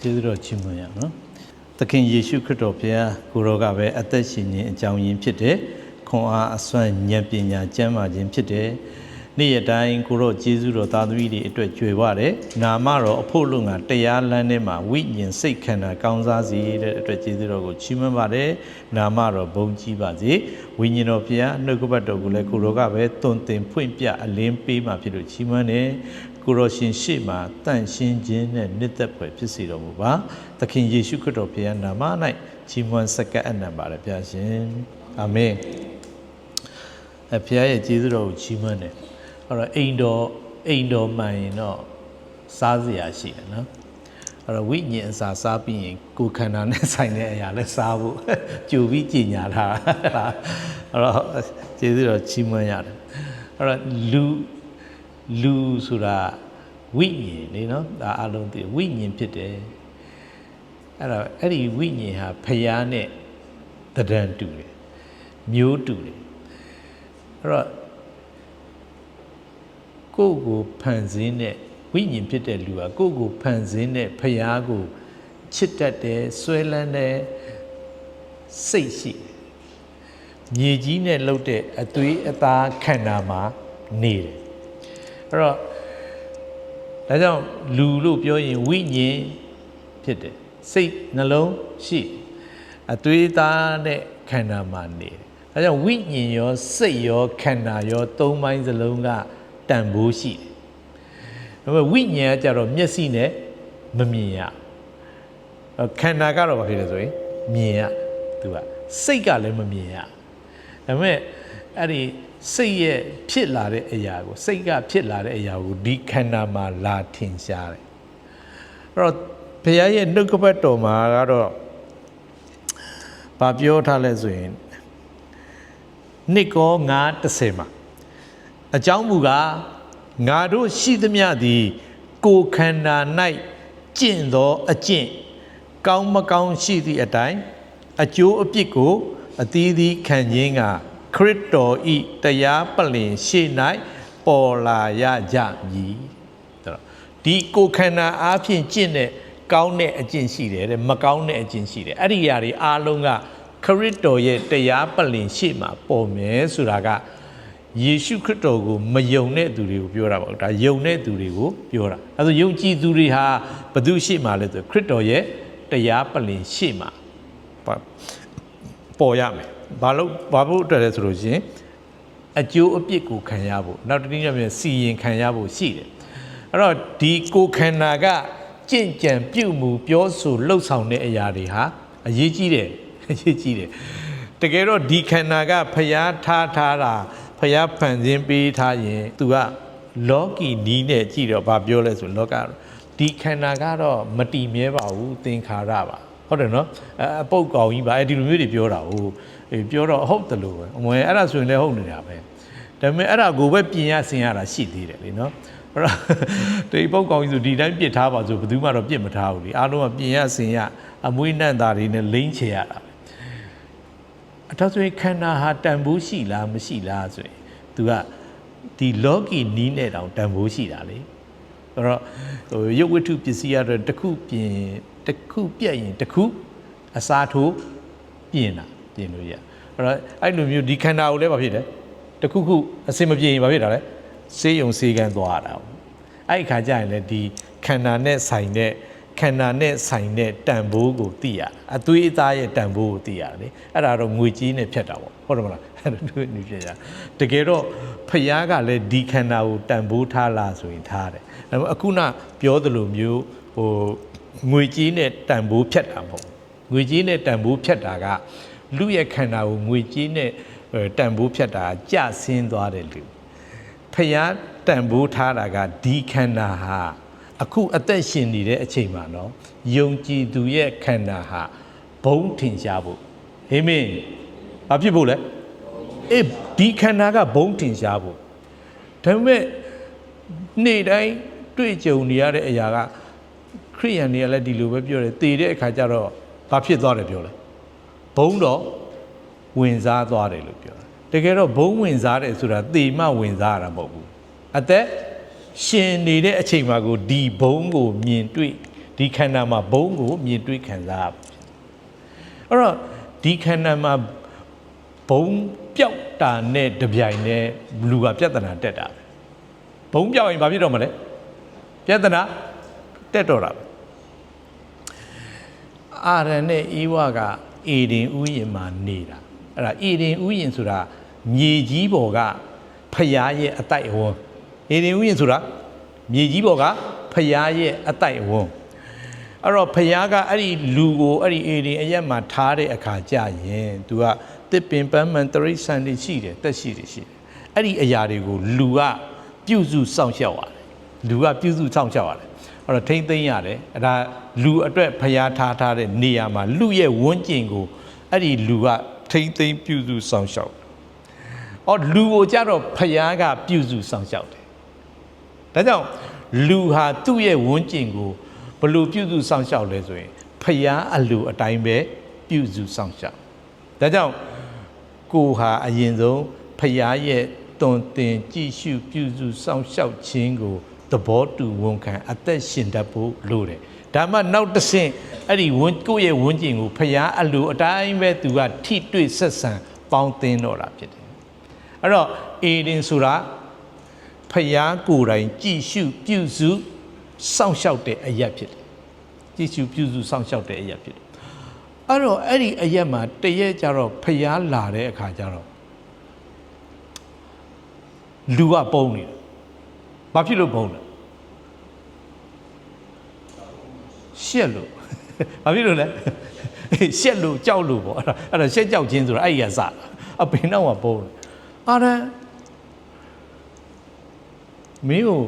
ကျေးဇူးတော်ချီးမွမ်းရအောင်နော်သခင်ယေရှုခရစ်တော်ဘုရားကိုရောကပဲအသက်ရှင်ခြင်းအကြောင်းရင်းဖြစ်တယ်ခွန်အားအစွမ်းဉာဏ်ပညာကျမ်းမာခြင်းဖြစ်တယ်နေ့ရက်တိုင်းကိုရောကျေးဇူးတော်သားသမီးတွေအတွက်ကြွယ်ဝတယ်နာမတော်အဖို့လုံကတရားလမ်းထဲမှာဝိညာဉ်စိတ်ခန္ဓာကောင်းစားစေတဲ့အတွက်ကျေးဇူးတော်ကိုချီးမွမ်းပါတယ်နာမတော်ဘုန်းကြီးပါစေဝိညာဉ်တော်ဘုရားနှုတ်ကပတ်တော်ကိုလည်းကိုရောကပဲတွင်တင်ဖွင့်ပြအလင်းပေးမှဖြစ်လို့ချီးမွမ်းတယ်ကိုရောရှင်ရှေ့မှာတန့်ရှင်းခြင်းနဲ့နှစ်သက်ဖွယ်ဖြစ်စေတော်မူပါသခင်ယေရှုခရစ်တော်ဘုရားနာမ၌ချီးမွမ်းစက္ကပ်အနံပါတယ်ဘုရားရှင်အာမင်ဘုရားရဲ့ကျေးဇူးတော်ကိုချီးမွမ်းတယ်အဲ့တော့အိမ်တော်မှန်ရင်တော့စားစရာရှိတယ်နော်အဲ့တော့ဝိညာဉ်အစာစားပြီးရင်ကိုယ်ခန္ဓာနဲ့ဆိုင်တဲ့အရာလည်းစားဖို့ကြိုပြီးကြင်ညာထားတာအဲ့တော့ကျေးဇူးတော်ချီးမွမ်းရတယ်အဲ့တော့လူဆိုတာဝိညာဉ်လေနော်ဒါအလုံးသိဝိညာဉ်ဖြစ်တယ်အဲ့တော့အဲ့ဒီဝိညာဉ်ဟာဖယားနဲ့တဒံတူတယ်မျိုးတူတယ်အဲ့တော့ကိုယ့်ကိုဖန်ဆင်းတဲ့ဝိညာဉ်ဖြစ်တဲ့လူဟာကိုယ့်ကိုဖန်ဆင်းတဲ့ဖယားကိုချစ်တတ်တယ်ဆွဲလန်းတယ်စိတ်ရှိတယ်မြေကြီးနဲ့လှုပ်တဲ့အသွေးအသားခန္ဓာမှာနေတယ်အဲ့တော့ဒါကြောင့်လူလို့ပြောရင်ဝိညာဉ်ဖြစ်တယ်စိတ်နှလုံးရှိအသွေးသားနဲ့ခန္ဓာမှာနေတယ်ဒါကြောင့်ဝိညာဉ်ရောစိတ်ရောခန္ဓာရောသုံးပိုင်းစလုံးကတန်ဖိုးရှိတယ်ဒါပေမဲ့ဝိညာဉ်ကကြတော့မျက်စိနဲ့မမြင်ရခန္ဓာကတော့ဘာဖြစ်လဲဆိုရင်မြင်ရသူကစိတ်ကလည်းမမြင်ရဒါပေမဲ့အဲ့ဒီစိတ်ရဲ့ဖြစ်လာတဲ့အရာကိုစိတ်ကဖြစ်လာတဲ့အရာကိုဒီခန္ဓာမှာလာထင်ရှားတယ်အဲ့တော့ဘုရားရဲ့နှုတ်ကပတ်တော်မှာကတော့ဘာပြောထားလဲဆိုရင်နှစ်ကော9:10မှာအကြောင်းမူကားငါတို့ရှိသမျှသည်ကိုယ်ခန္ဓာ၌ကျင့်သောအကျင့်ကောင်းမကောင်းရှိသည့်အတိုင်းအကျိုးအပြစ်ကိုအသီးသီးခံခြင်းကခရစ်တော်ဤတရားပလင်ရှေ့၌ပေါ်လာရကြမည်ဒီကိုယ်ခန္ဓာအားဖြင့်ကျင့်တဲ့ကောင်းတဲ့အကျင့်ရှိတယ်တဲ့မကောင်းတဲ့အကျင့်ရှိတယ်အဲ့ဒီအရာတွေအားလုံးကခရစ်တော်ရဲ့တရားပလင်ရှေ့မှာပေါ်မယ်ဆိုတာကယေရှုခရစ်တော်ကိုမယုံတဲ့သူတွေကိုပြောတာပေါ့ဒါယုံတဲ့သူတွေကိုပြောတာအဲဆိုယုံကြည်သူတွေဟာဘယ်သူရှေ့မှာလဲဆိုခရစ်တော်ရဲ့တရားပလင်ရှေ့မှာပေါ်ရမယ်ဘာလို့အတွက်လဲဆိုလို့ရှိရင်အကျိုးအပြစ်ကိုခံရဖို့နောက်တစ်နည်းနဲ့စီရင်ခံရဖို့ရှိတယ်အဲ့တော့ဒီကိုခန္ဓာကကြင့်ကြံပြုတ်မှုပြောဆိုလှုပ်ဆောင်တဲ့အရာတွေဟာအရေးကြီးတယ်တကယ်တော့ဒီခန္ဓာကဖျားထားတာဖျားဖန်ဆင်းပေးထားရင်သူကလောကီနီးနဲ့ကြည့်တော့ဗာပြောလဲဆိုလောကဒီခန္ဓာကတော့မတည်မြဲပါဘူးသင်္ခါရပါဟုတ်တယ်နော်အပုတ်ကောင်ကြီးပါဒီလိုမျိုးတွေပြောတာဟုတ်ပြောတော့ဟုတ်တယ်လို့ပဲအမွေအဲ့ဒါဆိုရင်လည်းဟုတ်နေတာပဲဒါပေမဲ့အဲ့ဒါကိုပဲပြင်ရဆင်ရတာရှိသေးတယ်လေနော်အဲ့တော့ဒီပုတ်ကောင်ကြီးဆိုဒီတိုင်းပြစ်ထားပါဆိုဘယ်သူမှတော့ပြစ်မထားဘူးလေအားလုံးကပြင်ရဆင်ရအမွေးနှံ့သားတွေနဲ့လိမ့်ချရတာအထောက်ဆိုရင်ခန္ဓာဟာတန်ဖိုးရှိလားမရှိလားဆိုရင်သူကဒီလောကီနီးနဲ့တောင်တန်ဖိုးရှိတာလေအဲ့တော့ရုပ်ဝတ္ထုပစ္စည်းရတော့တစ်ခုပြက်ရင်တစ်ခုအစားထိုးပြင်လို့ရအဲ့တော့အဲ့လိုမျိုးဒီခန္ဓာကိုလည်းဘာဖြစ်လဲတစ်ခုအစင်မပြေရင်ဘာဖြစ်တာလဲဆေးရုံဆေးကန်းသွားတာအဲ့ဒီခါကျရင်လည်းဒီခန္ဓာနဲ့ဆိုင်တဲ့တန်ဖိုးကိုသိရအသွေးအသားရဲ့တန်ဖိုးကိုသိရတယ်လေအဲ့ဒါတော့ငွေကြေးနဲ့ဖြတ်တာပေါ့ဟုတ်တယ်မလားအဲ့ဒါတို့နေပြရတကယ်တော့ဖယားကလည်းဒီခန္ဓာကိုတန်ဖိုးထားလားဆိုရင်ထားတယ်ဒါပေမဲ့အခုနပြောသလိုမျိုးငွေကြေးနဲ့တန်ဖိုးဖြတ်တာမဟုတ်ငွေကြေးနဲ့တန်ဖိုးဖြတ်တာကလူရဲ့ခန္ဓာကိုငွေကြေးနဲ့တန်ဖိုးဖြတ်တာကြဆင်းသွားတယ်လူဖယားတန်ဖိုးထားတာကဒီခန္ဓာဟာအခုအသက်ရှင်နေတဲ့အချိန်မှာနော်ယုံကြည်သူရဲ့ခန္ဓာဟာဘုံထင်ရှားဖို့အာမင်ဘာဖြစ်ဖို့လဲဒီခန္ဓာကဘုံထင်ရှားဖို့ဒါပေမဲ့နေ့တိုင်းတွေ့ကြုံနေရတဲ့အရာကခရိယန်တွေကလည်းဒီလိုပဲပြောတယ်တည်တဲ့အခါကျတော့ဘာဖြစ်သွားတယ်ပြောလဲဘုံတော့ဝင်စားသွားတယ်လို့ပြောတယ်တကယ်တော့ဘုံဝင်စားတယ်ဆိုတာသေမှဝင်စားရတာမဟုတ်ဘူးအသက်ရှင်နေတဲ့အချိန်မှာကိုဒီဘုံကိုမြင်တွေ့ ဒီခန္ဓာမှာဘုံကိုမြင်တွေ့ခံစားရအဲ့တော့ဒီခန္ဓာမှာဘုံပြောက်တာနဲ့တပြိုင်နဲ့လူကပြဿနာတက်တာဘုံပြောက်ရင်ဘာဖြစ်တော့မလဲပြဿနာတက်တော့တာအာရန်နဲ့ဤဝကအေဒင်ဥယျာဉ်မှာနေတာအဲ့ဒါအေဒင်ဥယျာဉ်ဆိုတာမြေကြီးပေါ်ကဖယားရဲ့အတိုက်အဝန်းအေဒင်ဥယျာဉ်ဆိုတာမြေကြီးပေါ်ကဖယားရဲ့အတိုက်အဝန်းအဲ့တော့ဖယားကအဲ့ဒီလူကိုအဲ့ဒီအေဒင်အရက်မှာထားတဲ့အခါကျရင်သူကတစ်ပင်ပန်းမှန်တရိษံတွေရှိတယ်တက်ရှိတယ်ရှိတယ်အဲ့ဒီအရာတွေကိုလူကပြုစုစောင့်ရှောက်ရတယ်လူကပြုစုစောင့်ရှောက်ရတယ်အဲ့တော့ထိမ့်သိမ်းရတယ်အဲ့ဒါလူအတွက်ဖျားထားတဲ့နေရာမှာလူရဲ့ဝန်းကျင်ကိုအဲ့ဒီလူကထိမ့်သိမ်းပြုစုစောင့်ရှောက်အော်လူကိုကြတော့ဖျားကပြုစုစောင့်ရှောက်တယ်ဒါကြောင့်လူဟာသူ့ရဲ့ဝန်းကျင်ကိုဘယ်လိုပြုစုစောင့်ရှောက်လဲဆိုရင်ဖျားအလိုအတိုင်းပဲပြုစုစောင့်ရှောက်ဒါကြောင့်ကိုဟာအရင်ဆုံးဖျားရဲ့တွင်တင်ကြည့်ရှုပြုစုစောင့်ရှောက်ခြင်းကိုသဘောတူဝန်ခံအသက်ရှင်တတ်ဖို့လိုတယ်ဒါမှနောက်တစ်ဆင့်အဲ့ဒီကိုယ့်ရဲ့ဝန်းကျင်ကိုဖျားအလိုအတိုင်းပဲသူကထိတွေ့ဆက်ဆံပေါင်းသင်းတော့တာဖြစ်တယ်အဲ့တော့အေဒင်ဆိုတာဖျားကိုယ်တိုင်ကြည့်ရှုပြုစုစောင့်ရှောက်တဲ့အရာဖြစ်တယ်ကြည့်ရှုပြုစုစောင့်ရှောက်တဲ့အရာဖြစ်တယ်အဲ့တော့အဲ့ဒီအရာမှာတရက်ကြတော့ဖျားလာတဲ့အခါကျတော့လူကပုံနေတယ်ဘာဖြစ်လို့ပုံလဲရှက်လို့ဘာဖြစ်လို့လဲရှက်လို့ကြောက်လို့ပေါ့အဲ့ဒါရှက်ကြောက်ခြင်းဆိုတာအဲ့ဒီကစအပင်တော့ကပုံတယ်အာရမင်းကို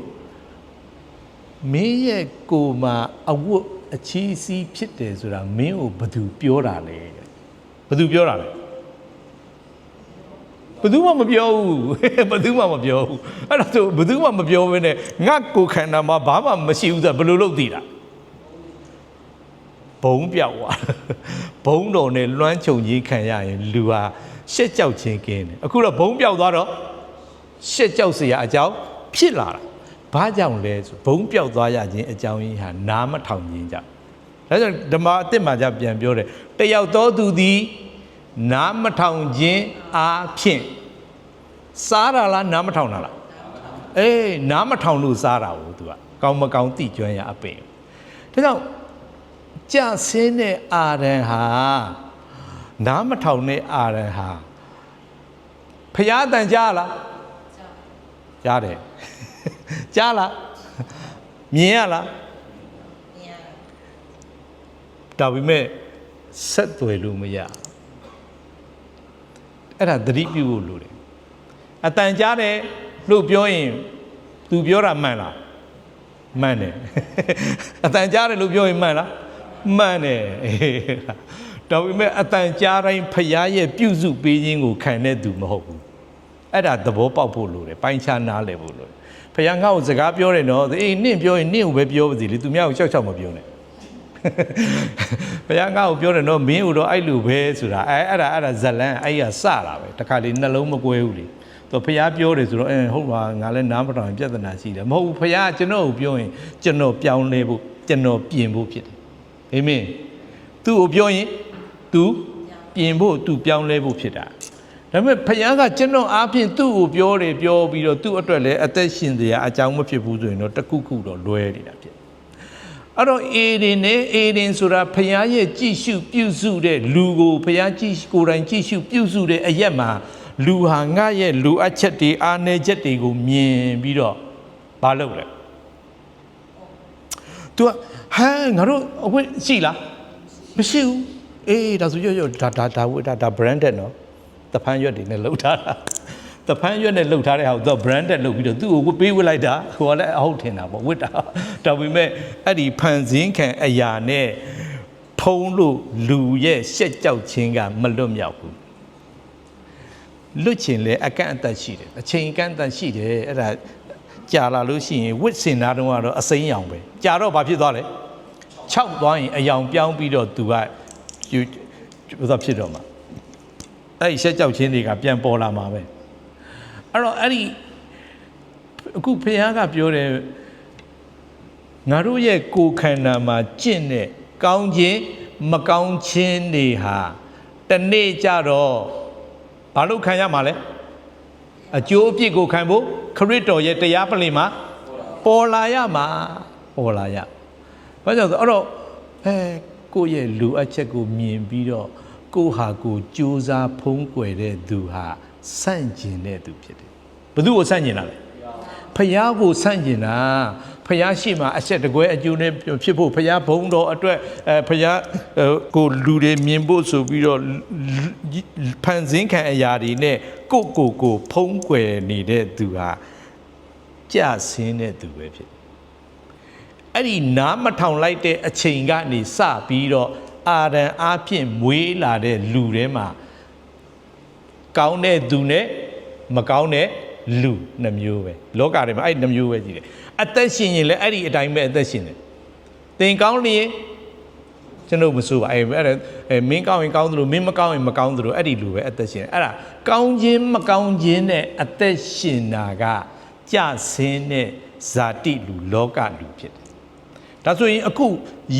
မင်းရဲ့ကိုယ်မှာအဝတ်အချီးစီးဖြစ်တယ်ဆိုတာမင်းကိုဘယ်သူပြောတာလဲဘယ်သူပြောတာလဲဘယ်သူမှမပြောဘူးဘယ်သူမှမပြောဘူးအဲ့ဒါဆိုဘယ်သူမှမပြောဘဲနဲ့ငါကိုခန္ဓာမှာဘာမှမရှိဘူးဆိုတာဘယ်လိုလုပ်သိတာဘုံပြောက်သွားဘုံတော်နဲ့လွှမ်းခြုံကြီးခံရရင်လူဟာရှက်ကြောက်ခြင်းကင်းတယ်အခုတော့ဘုံပြောက်သွားတော့ရှက်ကြောက်เสียအကြောင်းဖြစ်လာတာဘာကြောင့်လဲဆိုဘုံပြောက်သွားရခြင်းအကြောင်းရင်းဟာနားမထောင်ခြင်းကြောင့်ဒါကြောင့်ဓမ္မအစ်မှာကြပြန်ပြောတယ်တယောက်သောသူသည်နားမထောင်ခြင်းအားဖြင့်စားတာလားနားမထောင်တာလားအေးနားမထောင်လို့စားတာကို तू ကကောင်းမကောင်းသိကျွမ်းရအပင်ဒါကြောင့်ကြဆင်းတဲ့အာရန်ဟာနားမထောင်တဲ့အာရန်ဟာဖျားတန်ကြားလားကြားတယ်ကြားလားမြင်ရလားမြင်ရဒါပေမဲ့ဆက်သွယ်လို့မရအဲ့ဒါသတိပြုဖို့လိုတယ်အတန်ကြားတယ်လို့ပြောရင် तू ပြောတာမှန်လားမှန်တယ်အတန်ကြားတယ်လို့ပြောရင်မှန်လားမှန်တယ်ဒါပေမဲ့အတန်ကြားတိုင်းဖျားရဲ့ပြုစုပေးခြင်းကိုခံတဲ့သူမဟုတ်ဘူးအဲ့ဒါသဘောပေါက်ဖို့လိုတယ်ပိုင်းခြားနားလည်ဖို့လိုတယ်ဖျားငါ့ကိုစကားပြောတယ်နော်အေးနင့်ပြောရင်နင့်ကိုပဲပြောပါစီလေသူများကိုရှောက်ရှောက်မပြောနဲ့ဘုရားငါ့ကိုပြောတယ်နော်မင်းတို့တော့အဲ့လိုပဲဆိုတာအဲ့ဒါဇလန်းအဲ့ရစတာပဲတခါလေနှလုံးမကွဲဘူးလေသူဘုရားပြောတယ်ဆိုတော့ဟုတ်ပါငါလည်းနားမထောင်ပြဿနာရှိတယ်မဟုတ်ဘူးဘုရားကျွန်တော်ကိုပြောရင်ကျွန်တော်ပြောင်းလဲဖို့ကျွန်တော်ပြင်ဖို့ဖြစ်တယ်အာမင်သူ့ကိုပြောရင်သူပြင်ဖို့သူပြောင်းလဲဖို့ဖြစ်တာဒါပေမဲ့ဘုရားကကျွန်တော်အားဖြင့်သူ့ကိုပြောတယ်ပြောပြီးတော့သူ့အတွက်လည်းအသက်ရှင်စရာအကြောင်းမဖြစ်ဘူးဆိုရင်တော့တခုခုတော့လွဲနေတာဖြစ်အဲ့တော့အေဒင်နဲ့အေဒင်ဆိုတာဘုရားရဲ့ကြည့်ရှုပြုစုတဲ့လူကိုဘုရားကြည့်ကိုယ်တိုင်ကြည့်ရှုပြုစုတဲ့အရက်မှာလူဟာငါရဲ့လူအပ်ချက်တွေအာနယ်ချက်တွေကိုမြင်ပြီးတော့မလုပ်လဲသူကဟမ်ငါတို့အဝတ်ရှိလားမရှိဘူးအေးဒါဆိုရောဒါဝတ်ဒါ branded နော်တဖန်ရွက်တွေနဲ့လှုပ်ထားတာတဖန်ရွက်နဲ့လှုပ်ထားတဲ့ဟာကိုသူက branded လုပ်ပြီးတော့သူ့ကိုပေးဝတ်လိုက်တာဟိုကလည်းအဟုတ်ထင်တာပေါ့ဝတ်တာဒါပေမဲ့အဲ့ဒီဖန်ဆင်းခံအရာနဲ့ဖုံးလို့လူရဲ့ရှက်ကြောက်ခြင်းကမလွတ်မြောက်ဘူးလွတ်ချင်လဲအကန့်အသတ်ရှိတယ်အချိန်အကန့်အသတ်ရှိတယ်အဲ့ဒါကြာလာလို့ရှိရင်ဝစ်စင်သားတုန်းကတော့အစိမ်းရောင်ပဲကြာတော့ဘာဖြစ်သွားလဲ6သွားရင်အယောင်ပြောင်းပြီးတော့သူကဘာဖြစ်တော့မှာအဲ့ဒီရှက်ကြောက်ခြင်းတွေကပြန်ပေါ်လာမှာပဲအဲ့တော့အဲ့ဒီအခုဖခင်ကပြောတယ် ငါတို့ရဲ့ကိုယ်ခန္ဓာမှာကျင့်တဲ့ကောင်းခြင်းမကောင်းခြင်းတွေဟာတနေ့ကြတော့ဘာလို့ခံရမှာလဲအကျိုးအပြစ်ကိုခံဖို့ခရစ်တော်ရဲ့တရားပလင်မှာပေါ်လာရမှာပေါ်လာရဘာကြောင့်ဆိုအဲ့တော့ကိုယ့်ရဲ့လူအပ်ချက်ကိုမြင်ပြီးတော့ကိုယ့်ဟာကိုယ်ကြိုးစားဖုံးကွယ်တဲ့သူဟာဆန့်ကျင်တဲ့သူဖြစ်တယ်ဘယ်သူကိုဆန့်ကျင်တာလဲဖျားကိုဆန့်ကျင်တာဖျားရှိမှအဆက်တကွဲအကျိုးနဲ့ဖြစ်ဖို့ဖျားဘုံတော်အတွက်ဖျားကိုလူတွေမြင်ဖို့ဆိုပြီးတော့ဖန်ဆင်းခံအရာတွေနဲ့ကိုဖုံးကွယ်နေတဲ့သူဟာကြဆင်းတဲ့သူပဲဖြစ်အဲ့ဒီနားမထောင်လိုက်တဲ့အချိန်ကနေစပြီးတော့အာရန်အားဖြင့်မွေးလာတဲ့လူထဲမှာကောင်းတဲ့သူနဲ့မကောင်းတဲ့လူနှမျိုးပဲလောကထဲမှာအဲ့နှမျိုးပဲကြည့်တယ်အသက်ရှင်ရင်လည်းအဲ့ဒီအတိုင်းပဲအသက်ရှင်တယ်သင်ကောင်းလျင်ကျွန်တော်မဆိုပါအဲ့မင်းကောင်းရင်ကောင်းသလိုမင်းမကောင်းရင်မကောင်းသလိုအဲ့ဒီလူပဲအသက်ရှင်တယ်အဲ့ဒါကောင်းခြင်းမကောင်းခြင်းနဲ့အသက်ရှင်တာကကြဆင်းတဲ့ဇာတိလူလောကလူဖြစ်တယ်ဒါဆိုရင်အခု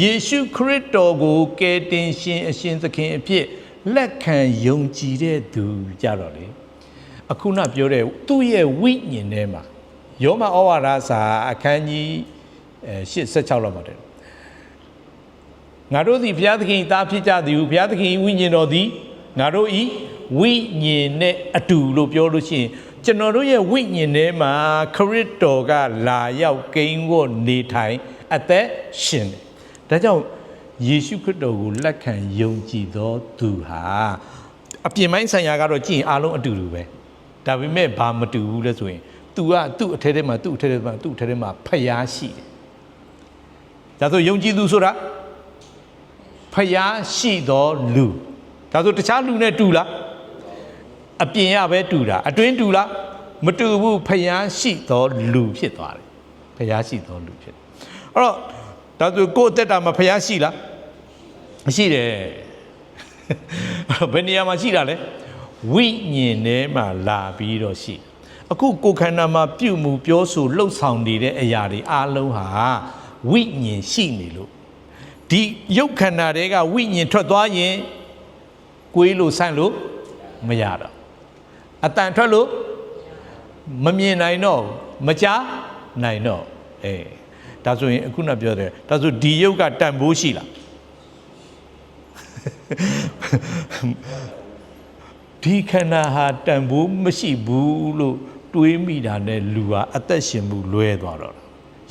ယေရှုခရစ်တော်ကိုကယ်တင်ရှင်အရှင်သခင်အဖြစ်လက်ခံယုံကြည်တဲ့သူကြတော့လေအခုနပြောတဲ့သူ့ရဲ့ဝိညာဉ်ထဲမှာယောမဩဝါဒစာအခန်းကြီး8:16လောက်မှာတယ်ငါတို့သည်ဘုရားသခင်၏သားဖြစ်ကြသည်ဟုဘုရားသခင်၏ဝိညာဉ်တော်သည်ငါတို့၏ဝိညာဉ်နဲ့အတူလို့ပြောလို့ရှိရင်ကျွန်တော်တို့ရဲ့ဝိညာဉ်ထဲမှာခရစ်တော်ကလာရောက်ကိန်းဝတ်နေထိုင်အသက်ရှင်တယ်ဒါကြောင့်ယေရှုခရစ်တော်ကိုလက်ခံယုံကြည်သောသူဟာအပြင်ပိုင်းဆိုင်ရာကတော့ကြည့်ရင်အားလုံးအတူတူပဲဒါပေမဲ့ဘာမတူဘူးလဲဆိုရင် तू ကသူ့အထဲထဲမှာဖျားရှိတယ်ဒါဆိုယုံကြည်သူဆိုတာဖျားရှိသောလူဒါဆိုတခြားလူနဲ့တူလားအပြင်ရပဲတူတာအတွင်းတူလားမတူဘူးဖျားရှိသောလူဖြစ်သွားတယ်ဖျားရှိသောလူဖြစ်အဲ့တော့ဒါဆိုကိုယ့်အသက်တာမှာဖျားရှိလားမရှိတယ်ဘယ်နေရာမှာရှိတာလဲဝိညာဉ်ထဲမှာလာပြီးတော့ရှိအခုကိုယ်ခန္ဓာမှာပြုမှုပြောဆိုလှုပ်ဆောင်နေတဲ့အရာတွေအလုံးဟာဝိညာဉ်ရှိနေလို့ဒီရုပ်ခန္ဓာတွေကဝိညာဉ်ထွက်သွားရင်ကိုယ်လို့ဆန့်လို့မရတော့အတန်ထွက်လို့မမြင်နိုင်တော့မကြားနိုင်တော့ဒါဆိုရင်အခုနပြောတယ်ဒါဆိုဒီရုပ်ကတန်ဖိုးရှိလားဒီခန္ဓာဟာတန်ဖိုးမရှိဘူးလို့တွေးမိတာနဲ့လူဟာအသက်ရှင်မှုလွဲသွားတော့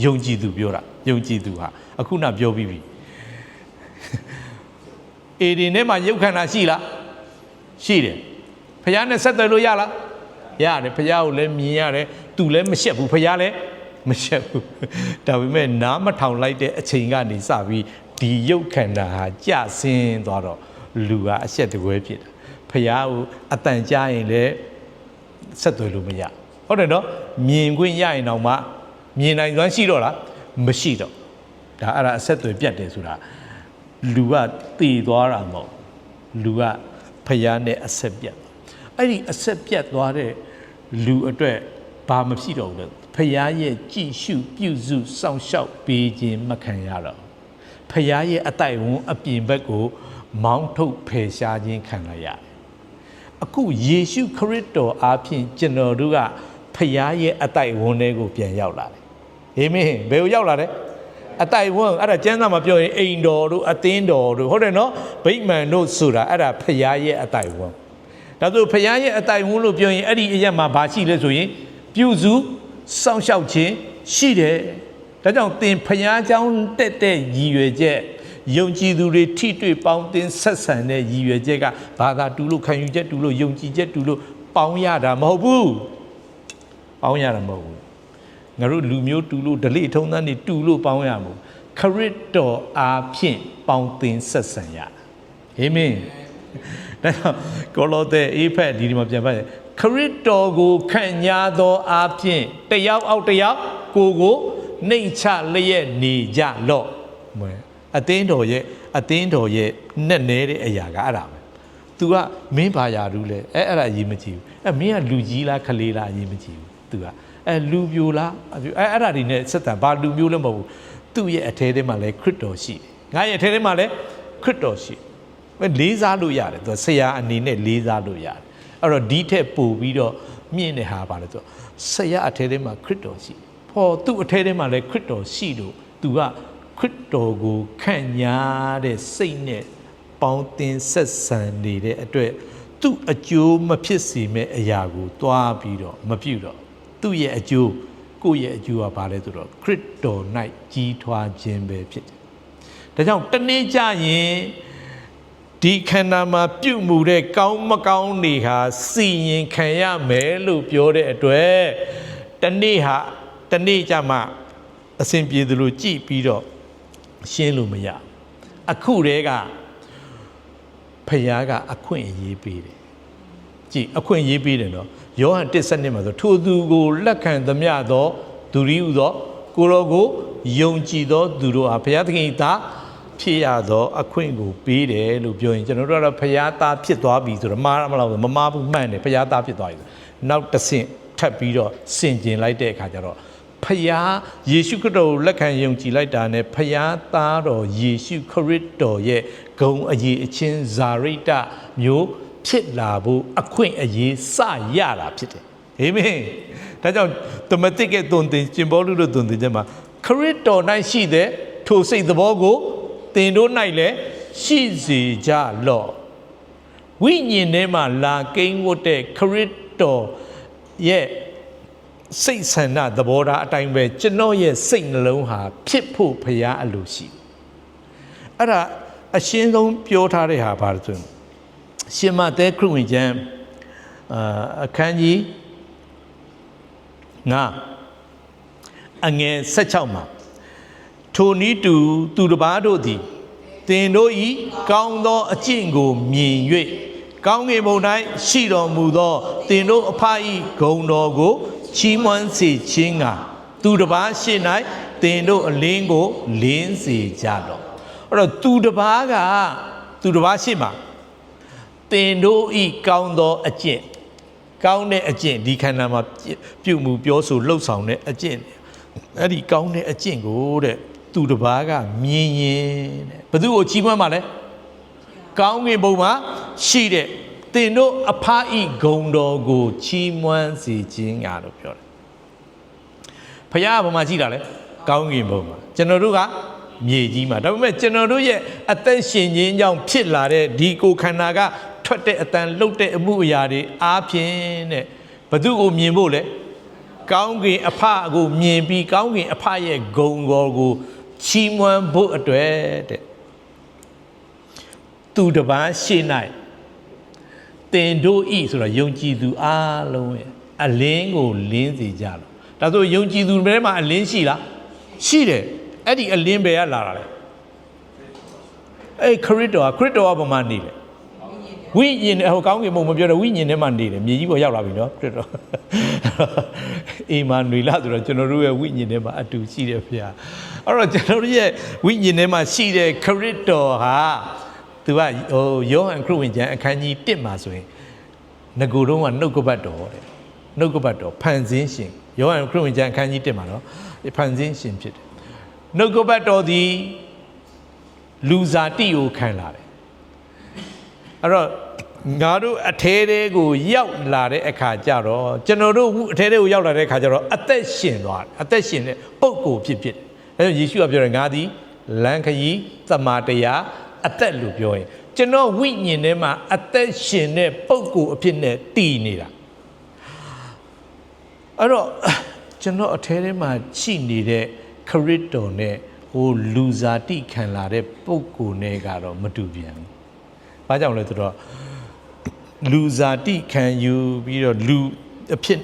ယုံကြည်သူပြောတာယုံကြည်သူဟာအခုနပြောပြီးပြီအေဒီထဲမှာရုပ်ခန္ဓာရှိလားရှိတယ်ဖခင်နဲ့ဆက်သွယ်လို့ရလားရတယ်ဖခင်ကိုလည်းမြင်ရတယ်သူလည်းမရှက်ဘူးဖခင်လည်းမရှက်ဘူးဒါပေမဲ့နားမထောင်လိုက်တဲ့အချိန်ကနေစပြီးဒီရုပ်ခန္ဓာဟာကြဆင်းသွားတော့လူကအရှက်တကွဲဖြစ်တာဖခင်ကိုအတန်ကြားရင်လည်းဆက်သွယ်လို့မရဟုတ်တယ်နော်မြင်ခွင့်ရရင်တော့မှမြင်နိုင်စွမ်းရှိတော့လားမရှိတော့ဒါအဲ့ဒါအဆက်သွယ်ပြတ်တယ်ဆိုတာလူကတည်သွားတာမဟုတ်လူကဖျားနဲ့အဆက်ပြတ်အဲ့ဒီအဆက်ပြတ်သွားတဲ့လူအတွက်ဘာမဖြစ်တော့ဘူးလဲဖျားရဲ့ကြည်ရှုပြုစုစောင့်ရှောက်ပေးခြင်းမခံရတော့ဖျားရဲ့အတိုက်ဝန်းအပြင်ဘက်ကိုမောင်းထုတ်ဖယ်ရှားခြင်းခံရရတယ်အခုယေရှုခရစ်တော်အားဖြင့်ကျွန်တော်တို့ကဖျားရဲ့အတိုက်ဝန်းတွေကိုပြန်ရောက်လာတယ်အာမင်ဘယ်ကိုရောက်လာလဲအတိုက်ဝန်းအဲ့ဒါကျမ်းစာမှာပြောရင်အိမ်တော်တို့အသင်းတော်တို့ဟုတ်တယ်နော်ဗိမာန်တို့ဆိုတာအဲ့ဒါဖျားရဲ့အတိုက်ဝန်းဒါဆိုဖျားရဲ့အတိုက်ဝန်းလို့ပြောရင်အဲ့ဒီအရက်မှာဘာရှိလဲဆိုရင်ပြုစုစောင့်ရှောက်ခြင်းရှိတယ်ဒါကြောင့်သင်ဖျားเจ้าတက်တဲ့ရည်ရွယ်ချက်ယုံကြည်သူတွေထိတွေ့ပေါင်းတင်ဆက်ဆံတဲ့ရည်ရွယ်ချက်ကဘာသာတူလို့ခံယူချက်တူလို့ယုံကြည်ချက်တူလို့ပေါင်းရတာမဟုတ်ဘူးပေါင်းရတာမဟုတ်ဘူးငါတို့လူမျိုးတူလို့ဓလေ့ထုံးတမ်းတွေတူလို့ပေါင်းရမို့ခရစ်တော်အားဖြင့်ပေါင်းတင်ဆက်ဆံရအာမင်ဒါကြောင့်ကိုလိုသဲအေဖက်ဒီမှာပြန်ဖတ်ခရစ်တော်ကိုခံညာသောအားဖြင့်တယောက်အောက်တယောက်ကိုနှိမ်ချလျက်နေကြလော့အသင်းတော်ရဲ့နဲ့နဲတဲ့အရာကအဲ့ဒါပဲ तू ကမင်းဘာယာဘူးလဲအဲ့ဒါအရေးမကြည့်ဘူးမင်းကလူကြီးလားခလေးလားအရေးမကြည့်ဘူး तू ကလူပြိုလားအဲ့ဒါတွေနဲ့ဆက်တန်ဘာလူမျိုးလည်းမဟုတ်ဘူး သူ့ရဲ့အထဲထဲမှာလည်းခရစ်တော်ရှိတယ်ငါရဲ့အထဲထဲမှာလည်းခရစ်တော်ရှိလေးစားလို့ရတယ်သူဆရာအနေနဲ့လေးစားလို့ရတယ်အဲ့တော့ဒီထက်ပိုပြီးတော့မြင့်တဲ့ဟာပါလေသူဆရာအထဲထဲမှာခရစ်တော်ရှိဖော်သူ့အထဲထဲမှာလည်းခရစ်တော်ရှိလို့သူကခရစ်တော်ကိုခံညာတဲ့စိတ်နဲ့ပေါင်းတင်ဆက်ဆံနေတဲ့အတွက်သူ့အကျိုးမဖြစ်စေမဲ့အရာကိုတွားပြီးတော့မပြုတော့သူ့ရဲ့အကျိုးကိုယ့်ရဲ့အကျိုးကဘာလဲဆိုတော့ခရစ်တော်၌ကြီးထွားခြင်းပဲဖြစ်တယ်ဒါကြောင့်တနေ့ကျရင်ဒီခန္ဓာမှာပြုမှုတဲ့ကောင်းမကောင်းတွေဟာစီရင်ခံရမယ်လို့ပြောတဲ့အတွက်တနေ့ကျမှအစဉ်ပြေသလိုကြည့်ပြီးတော့ရှင်းလို့မရအခုတည်းကဖခင်ကအခွင့်အရေးပေးတယ်ကြည့်အခွင့်အရေးပေးတယ်နော်ယောဟန်1:7မှာဆိုထိုသူကိုလက်ခံသမျှသောသူရိဟုသောကိုရောကိုယုံကြည်သောသူတို့ဟာဘုရားသခင်၏သားဖြစ်ရသောအခွင့်ကိုပေးတယ်လို့ပြောရင်ကျွန်တော်တို့ကတော့ဘုရားသားဖြစ်သွားပြီဆိုတော့မှားမလားမမှားဘူးမှန်တယ်ဘုရားသားဖြစ်သွားပြီနောက်တစ်ဆင့်ထပ်ပြီးတော့ဆင်ကျင်လိုက်တဲ့အခါကျတော့ဖယားယေရှုခရစ်တော်ကိုလက်ခံယုံကြည်လိုက်တာနဲ့ဖယားသားတော်ယေရှုခရစ်တော်ရဲ့ဂုဏ်အရေးအချင်းဇာရိတမျိုးဖြစ်လာဖို့အခွင့်အရေးစရတာဖြစ်တယ်အာမင်ဒါကြောင့်သမတိကသွန်သင်ကျင်ပေါလုတို့သွန်သင်ချက်မှာခရစ်တော်၌ရှိတဲ့ထိုစိတ်သဘောကိုသင်တို့၌လည်းရှိစေကြလော့ဝိညာဉ်ထဲမှာလာကိန်းဝတ်တဲ့ခရစ်တော်ရဲ့စိတ်ဆန္ဒသဘောထားအတိုင်းပဲကျွန်တော်ရဲ့စိတ်နှလုံးဟာဖြစ်ဖို့ဖရားအလိုရှိအဲ့ဒါအရှင်းဆုံးပြောထားတဲ့ဟာပါလို့ဆိုရင်ရှင်မသက်ခရစ်ဝင်ကျမ်းအခန်းကြီး9အငယ်16မှာထိုနည်းတူသူတစ်ပါးတို့သည်သင်တို့ဤကောင်းသောအကျင့်ကိုမြင်၍ကောင်းကင်ဘုံ၌ရှိတော်မူသောသင်တို့အဖ၏ဂုဏ်တော်ကိုချီးမွမ်းစေခြင်းကသူတစ်ပါးရှိ၌သင်တို့အလင်းကိုလင်းစေကြတော့အဲ့တော့သူတစ်ပါးရှိမှာသင်တို့ဤကောင်းသောအကျင့်ကောင်းတဲ့အကျင့်ဒီခန္ဓာမှာပြုမှုပြောဆိုလှုပ်ဆောင်တဲ့အကျင့်အဲ့ဒီကောင်းတဲ့အကျင့်ကိုတဲ့သူတစ်ပါးကမြင်ရင်တဲ့ဘသူကိုချီးမွမ်းပါလဲကောင်းကင်ဘုံမှာရှိတဲ့သင်တို့အဖဤဂုဏ်တော်ကိုချီးမွမ်းစေခြင်းငါလို့ပြောတယ်ဖခင်ကဘာမှရှိတာလဲကောင်းကင်ဘုံမှာကျွန်တော်တို့ကမြေကြီးမှာဒါပေမဲ့ကျွန်တော်တို့ရဲ့အသက်ရှင်ခြင်းကြောင့်ဖြစ်လာတဲ့ဒီကိုယ်ခန္ဓာကထွက်တဲ့အတန်လှုပ်တဲ့အမှုအရာတွေအားဖြင့်တဲ့ဘသူကိုမြင်ဖို့လဲကောင်းကင်အဖကိုမြင်ပြီးကောင်းကင်အဖရဲ့ဂုဏ်တော်ကိုချီးမွမ်းဖို့အတွက်တဲ့သူတစ်ပါးရှိ၌သင်တို့ဤဆိုတော့ယုံကြည်သူအားလုံးရဲ့အလင်းကိုလင်းစေကြလို့ဒါဆိုယုံကြည်သူတွေမှာအလင်းရှိလားရှိတယ်အဲ့ဒီအလင်းပဲကလာတာလေအဲ့ခရစ်တော်ကဘာမှနေလဲဝိညာဉ်ဟိုကောင်းကင်ဘုံမပြောတော့ဝိညာဉ်ထဲမှာနေတယ်မြေကြီးပေါ်ရောက်လာပြီနော်ခရစ်တော်အေမာနွေလဆိုတော့ကျွန်တော်တို့ရဲ့ဝိညာဉ်ထဲမှာအတူရှိတယ်ဖေ။အဲ့တော့ကျွန်တော်တို့ရဲ့ဝိညာဉ်ထဲမှာရှိတဲ့ခရစ်တော်ဟာသူကယောဟန်ခရစ်ဝင်ကျမ်းအခန်းကြီး1မှာဆိုရင်ငကိုယ်တုံးကနှုတ်ကပတ်တော်တဲ့နှုတ်ကပတ်တော်ဖန်ဆင်းရှင်ယောဟန်ခရစ်ဝင်ကျမ်းအခန်းကြီး1မှာနော်ဖန်ဆင်းရှင်ဖြစ်တယ်နှုတ်ကပတ်တော်သည်လူစားတိကိုခံလာတယ်အဲ့တော့ငါတို့အထဲသေးကိုရောက်လာတဲ့အခါကျတော့ကျွန်တော်တို့အထဲသေးကိုရောက်လာတဲ့အခါကျတော့အသက်ရှင်သွားတယ်အသက်ရှင်တဲ့ပုဂ္ဂိုလ်ဖြစ်တယ်အဲဒါယေရှုကပြောတယ်ငါသည်လမ်းခရီးသမာတရားအသက်လို့ပြောရင်ကျွန်တော်ဝိညာဉ်ထဲမှာအသက်ရှင်တဲ့ပုဂ္ဂိုလ်အဖြစ်နဲ့တည်နေတာအဲ့တော့ကျွန်တော်အထဲထဲမှာရှိနေတဲ့ခရစ်တော်နဲ့ဟိုလူစားတိခံလာတဲ့ပုဂ္ဂိုလ်နဲ့ကတော့မတူပြန်ဘူး။ဘာကြောင့်လဲဆိုတော့လူစားတိခံယူပြီးတော့လူအဖြစ်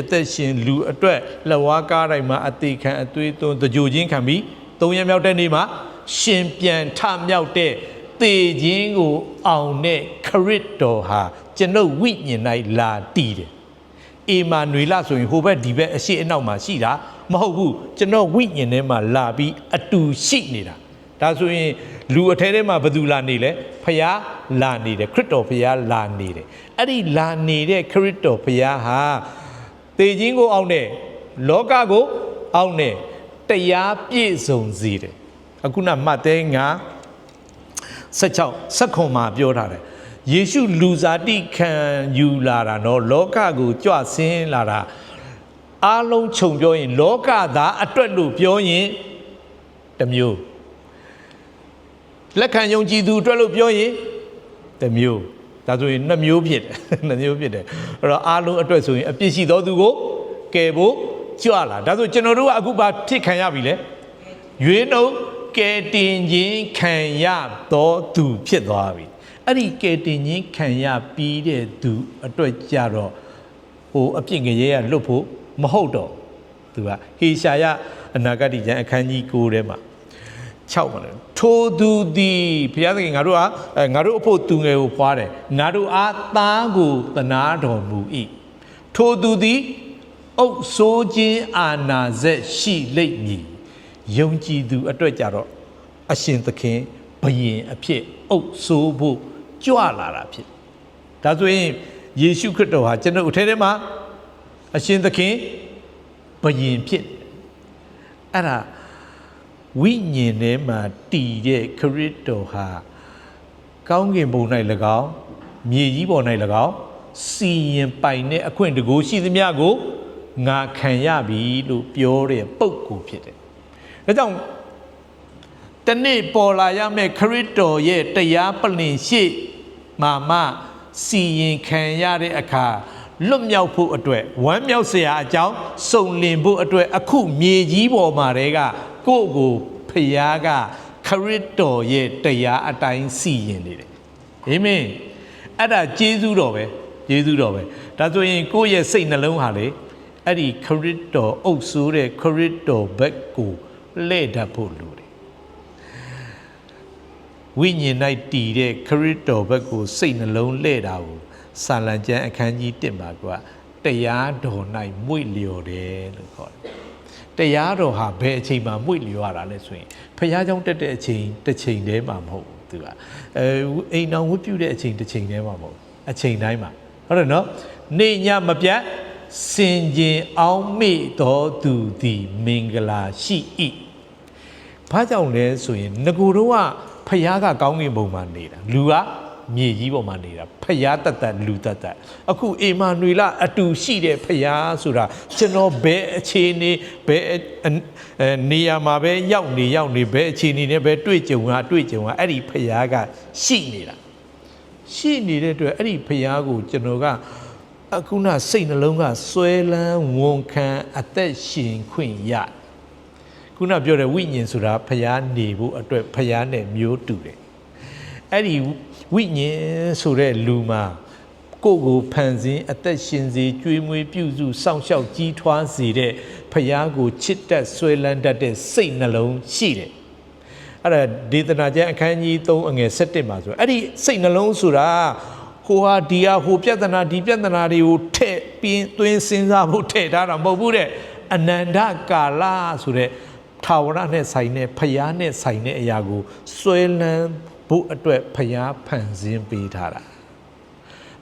အသက်ရှင်လူအတွက်လက်ဝါးကားတိုင်းမှာအသေးခံအသွေးသွန်းတကြိုချင်းခံပြီး၃ရက်မြောက်တဲ့နေ့မှာရှင်ပြန်ထမြောက်တဲ့သေခြင်းကိုအောင်တဲ့ခရစ်တော်ဟာကျွန်ုပ်ဝိညာဉ်၌လာတည်တယ်။အေမာနွေလဆိုရင်ဟိုဘက်ဒီဘက်အရှိအနောက်မှာရှိတာမဟုတ်ဘူးကျွန်တော်ဝိညာဉ်ထဲမှာလာပြီးအတူရှိနေတာဒါဆိုရင်လူအထဲထဲမှာဘယ်သူလာနေလဲဖျားလာနေတယ်ခရစ်တော်ဖျားလာနေတယ်အဲ့ဒီလာနေတဲ့ခရစ်တော်ဖျားဟာသေခြင်းကိုအောင်တယ်လောကကိုအောင်တယ် တရားပြည့်စုံစေတယ်အခုနမှတ်သေးငါ16စက္ခွန်မှာပြောထားတယ်ယေရှုလူစားတိခံယူလာတာနော်လောကကိုကြွဆင်းလာတာအားလုံးခြုံပြောရင်လောကသားအတွက်လို့ပြောရင်တစ်မျိုးလက်ခံယုံကြည်သူအတွက်လို့ပြောရင်တစ်မျိုးဒါဆိုရင်နှစ်မျိုးဖြစ်တယ်နှစ်မျိုးဖြစ်တယ်အဲ့တော့အားလုံးအတွက်ဆိုရင်အပြစ်ရှိသောသူကိုကယ်ဖို့ကြွလာဒါဆိုကျွန်တော်တို့ကအခုဘာဖြစ်ခံရပြီလဲရွေးနှုတ်ကယ်တင်ခြင်းခံရသောသူဖြစ်သွားပြီအဲ့ဒီကယ်တင်ခြင်းခံရပြီးတဲ့သူအတွက်ကြတော့ဟိုအပြစ်ငရဲရလွတ်ဖို့မဟုတ်တော့သူကဟေရှာယအနာဂတ်ကျမ်းအခန်းကြီး9ထဲမှာ6ပါလေထိုသူသည်ဘုရားသခင်ငါတို့အဖို့သူငယ်ကိုဖွားတယ်ငါတို့အားသားကိုသနာတော်မူ၏ထိုသူသည်အုပ်ဆိုးခြင်းအာနာစက်ရှိလိမ့်မည်ယုံကြည်သူအတွက်ကြတော့အရှင်သခင်ဘုရင်အဖြစ်အုပ်ဆိုးဖို့ကြွလာတာဖြစ်ဒါဆိုရင်ယေရှုခရစ်တော်ဟာကျွန်တော်အထဲထဲမှာအရှင်သခင်ဘုရင်ဖြစ်အဲ့ဒါဝိညာဉ်ထဲမှာတည်တဲ့ခရစ်တော်ဟာကောင်းကင်ဘုံ၌၎င်းမြေကြီးပေါ်၌၎င်းစီရင်ပိုင်တဲ့အခွင့်တကူရှိသမျှကိုငါခံရပြီလို့ပြောတဲ့ပုဂ္ဂိုလ်ဖြစ်တယ်။ဒါကြောင့်တနေ့ပေါ်လာရမယ့်ခရစ်တော်ရဲ့တရားပလင်ရှိမှစီရင်ခံရတဲ့အခါလွတ်မြောက်ဖို့အတွက်ဝမ်းမြောက်စရာအကြောင်းစုံလင်ဖို့အတွက်အခုမြေကြီးပေါ်မှာတည်းကကိုယ့်ကိုဖယားကခရစ်တော်ရဲ့တရားအတိုင်းစီရင်နေတယ်အာမင်အဲ့ဒါကျေးဇူးတော်ပဲကျေးဇူးတော်ပဲဒါဆိုရင်ကိုယ့်ရဲ့စိတ်နှလုံးဟာလေအဲ့ဒီခရစ်တော်အုပ်စိုးတဲ့ခရစ်တော်ဘက်ကိုလှည့်တတ်ဖို့လိုတယ်ဝိညာဉ်၌တည်တဲ့ခရစ်တော်ဘက်ကိုစိတ်နှလုံးလှည့်တာကိုစာလံကျမ်းအခန်းကြီး1မှာကတရားတော်၌မွေ့လျော်တယ်လို့ခေါ်တယ်တရားတော်ဟာဘယ်အချိန်မှာမွေ့လျော်ရတာလဲဆိုရင်ဖခင်ကြောင့်တက်တဲ့အချိန်တစ်ချိန်တည်းမှာမဟုတ်ဘူးသူကအိမ်တော်ဝတ်ပြုတဲ့အချိန်တစ်ချိန်တည်းမှာမဟုတ်အချိန်တိုင်းမှာဟုတ်တယ်နော်နေညမပြတ်စင်ကြင်အောင်မေ့တော်သူသည်မင်္ဂလာရှိ၏ဘာကြောင့်လဲဆိုရင်ငကိုတော့ကဖခင်ကကောင်းကင်ဘုံမှာနေတာလူကမြေကြီးပေါ်မှာနေတာဖယားတတ်လူတတ်အခုအေမာနွေလအတူရှိတဲ့ဖယားဆိုတာကျွန်တော်ဘယ်အခြေအနေဘယ်နေရာမှာပဲရောက်နေဘယ်အခြေအနေနဲ့ပဲတွေ့ကြုံအဲ့ဒီဖယားကရှိနေတာရှိနေတဲ့အတွက်အဲ့ဒီဖယားကိုကျွန်တော်ကအခုနစိတ်နှလုံးကဆွဲလန်းဝန်ခံအသက်ရှင်ခွင့်ရခုနပြောတဲ့ဝိညာဉ်ဆိုတာဖယားနေဖို့အတွက်ဖယားနဲ့မျိုးတူတယ်အဲ့ဒီဝိညာဉ်ဆိုတဲ့လူမှာကိုယ့်ကိုဖန်ဆင်းအသက်ရှင်စေကျွေးမွေးပြုစုစောင့်ရှောက်ကြီးထွားစေတဲ့ဖယားကိုချစ်တတ်ဆွဲလန်းတတ်တဲ့စိတ်နှလုံးရှိတယ်အဲ့ဒါဒေသနာကျမ်းအခန်းကြီး3အငယ်7မှာဆိုအဲ့ဒီစိတ်နှလုံးဆိုတာဟိုဟာဒီဟာဟိုပြဿနာဒီပြဿနာတွေကိုထည့်ပြင်းသွင်းစဉ်းစားဖို့ထည့်ထားတာမဟုတ်ဘူးတဲ့အနန္တကာလဆိုတဲ့ထာဝရနဲ့ဆိုင်တဲ့ဖယားနဲ့ဆိုင်တဲ့အရာကိုဆွဲလန်းဘုအတွက်ဖယားဖန်ဆင်းပေးထားတာ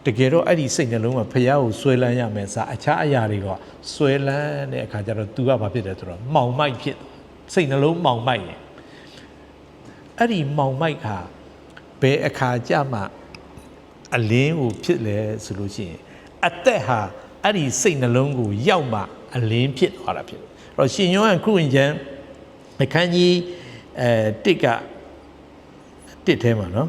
တကယ်တော့အဲ့ဒီစိတ်နှလုံးကဖယားကိုဆွဲလန်းရမယ်စားအခြားအရာတွေကဆွဲလန်းတဲ့အခါကျတော့ तू ကဘာဖြစ်တယ်ဆိုတော့မှောင်မိုက်ဖြစ်စိတ်နှလုံးမှောင်မိုက်တယ်အဲ့ဒီမှောင်မိုက်ခါဘယ်အခါကြမှာအလင်းကိုဖြစ်လဲဆိုလို့ရှိရင်အသက်ဟာအဲ့ဒီစိတ်နှလုံးကိုရောက်မှအလင်းဖြစ်သွားတာဖြစ်တယ်အဲ့တော့ရှင်ယောဟန်ခရစ်ဝင်ကျမ်းအခန်းကြီး1ကတစ်ထဲမှာနော်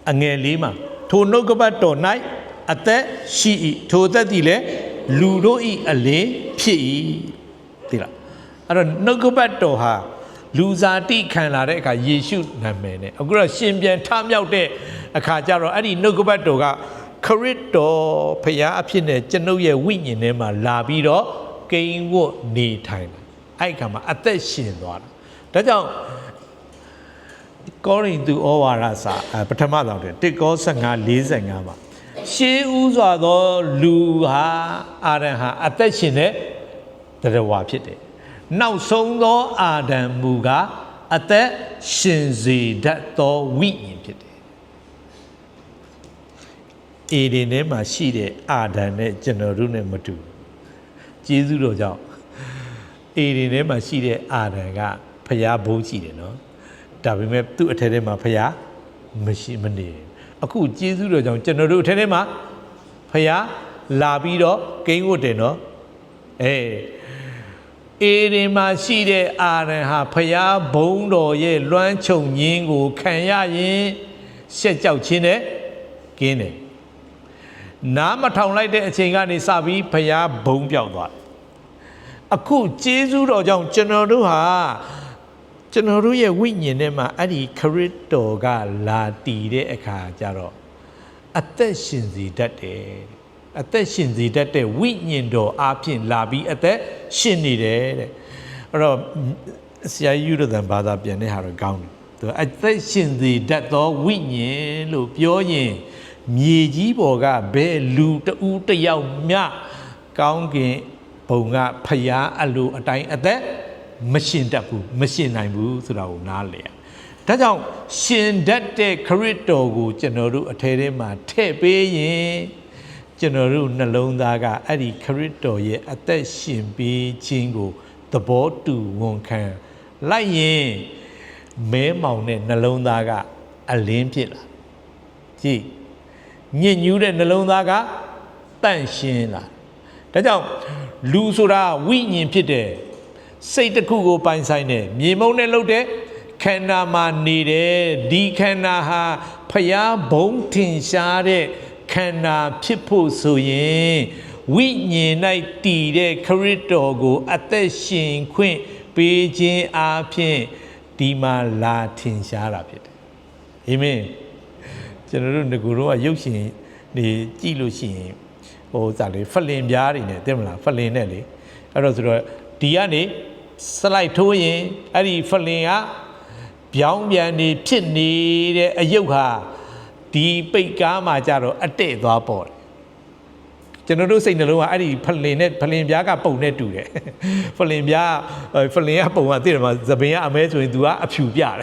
အငယ်လေးမှာထိုနှုတ်ကပတ်တော်၌အသက်ရှိ၏ထိုသက်သည်လည်းလူတို့၏အလင်းဖြစ်၏သိလားအဲ့တော့နှုတ်ကပတ်တော်ဟာလူစားတိခံလာတဲ့အခါယေရှုနာမည်နဲ့အခုတော့ရှင်ပြန်ထမြောက်တဲ့အခါကျတော့အဲ့ဒီနှုတ်ကပတ်တော်ကခရစ်တော်ဖခင်အဖြစ်နဲ့ကျွန်ုပ်ရဲ့ဝိညာဉ်ထဲမှာလာပြီးတော့ကိန်းဝတ်နေထိုင်တယ်အဲ့ခါမှာအသက်ရှင်သွားတာဒါကြောင့်ကောရိန္သုဩဝါဒစာပထမဆောင်တဲ့1ကော15:45မှာရှေးဥစွာသောလူဟာအာဒံဟာအသက်ရှင်တဲ့တရားဝါဖြစ်တယ်နောက်ဆုံးသောအာဒံမူကားအသက်ရှင်စေတတ်သောဝိညာဉ်ဖြစ်တယ် အေဒီထဲမှာရှိတဲ့အာဒံနဲ့ကျွန်တော်တို့နဲ့မတူကျေးဇူးတော်ကြောင့်အေဒီထဲမှာရှိတဲ့အာဒံကဖျားဘိုးရှိတယ်နော်ဒါပေမဲ့သူ့အထက်ထဲမှာဖျားမရှိမနေအခုကျေးဇူးတော်ကြောင့်ကျွန်တော်တို့အထက်ထဲမှာဖျားလာပြီးတော့ကိန်းဝတ်တယ်နော်အေဒီမှာရှိတဲ့အာဒံဟာဖျားဘုံတော်ရဲ့လွမ်းခြုံရင်းကိုခံရရင်ရှက်ကြောက်ခြင်းနဲ့ကင်းတယ်နားမထောင်လိုက်တဲ့အချိန်ကနေစပြီးဖျားဘုံပြောက်သွားအခုကျေးဇူးတော်ကြောင့်ကျွန်တော်တို့ရဲ့ဝိညာဉ်ထဲမှာအဲ့ဒီခရစ်တော်ကလာတည်တဲ့အခါကျတော့အသက်ရှင်စေတတ်တယ်အသက်ရှင်စေတတ်တဲ့ဝိညာဉ်တော်အပြင်လာပြီးအသက်ရှင်နေတယ်တဲ့အဲ့တော့ဆရာကြီးယူရတဲ့ဘာသာပြန်တဲ့ဟာတော့ကောင်းတယ်သူအသက်ရှင်စေတတ်သောဝိညာဉ်လို့ပြောရင်မြေကြီးပေါ်ကဘယ်လူတဦးတယောက်မျှကောင်းကင်ဘုံကဖျားအလိုအတိုင်းအသက်မရှင်တတ်ဘူးမရှင်နိုင်ဘူးဆိုတာကိုနားလည်ရဒါကြောင့်ရှင်တတ်တဲ့ခရစ်တော်ကိုကျွန်တော်တို့အထဲထဲမှာထည့်ပေးရင်ကျွန်တော်တို့နှလုံးသားကအဲ့ဒီခရစ်တော်ရဲ့အသက်ရှင်ပေးခြင်းကိုသဘောတူဝန်ခံလိုက်ရင်မဲမောင်တဲ့နှလုံးသားကအလင်းဖြစ်လာကြည့်ညစ်ညူးတဲ့နှလုံးသားကတန့်ရှင်းလာဒါကြောင့်လူဆိုတာဝိညာဉ်ဖြစ်တယ်စိတ်တစ်ခုကိုပိုင်ဆိုင်တယ်မြေမုံနဲ့လှုပ်တဲ့ခန္ဓာမှာနေတယ်ဒီခန္ဓာဟာဖျားဘုံထင်ရှားတဲ့ခန္ဓာဖြစ်ဖို့ဆိုရင်ဝိညာဉ်၌တည်တဲ့ခရစ်တော်ကိုအသက်ရှင်ခွင့်ပေးခြင်းအပြင်ဒီမှာလာထင်ရှားတာဖြစ်တယ်အာမင်ကျွန်တော်တို့ငကိုတော့ရုပ်ရှင်နေကြည့်လို့ရှိရင်ဟိုစားလေဖလင်ပြားတွေနဲ့သိမလားဖလင်နဲ့လေအဲ့တော့ဆိုတော့ဒီကနေစလိုက်ထိုးရင်အဲ့ဒီဖလင်ကပြောင်းပြန်နေဖြစ်နေတဲ့အယုတ်ဟာဒီပိတ်ကားမှာကြတော့အတဲ့သွားပေါ်တယ်ကျွန်တော်တို့စိတ်နှလုံးကအဲ့ဒီဖလင်နဲ့ဖလင်ပြားကပုံနဲ့တူတယ်ဖလင်ပြားဖလင်ကပုံကသိတယ်မှာသပင်ကအမဲဆိုရင် तू ကအဖြူပြတယ်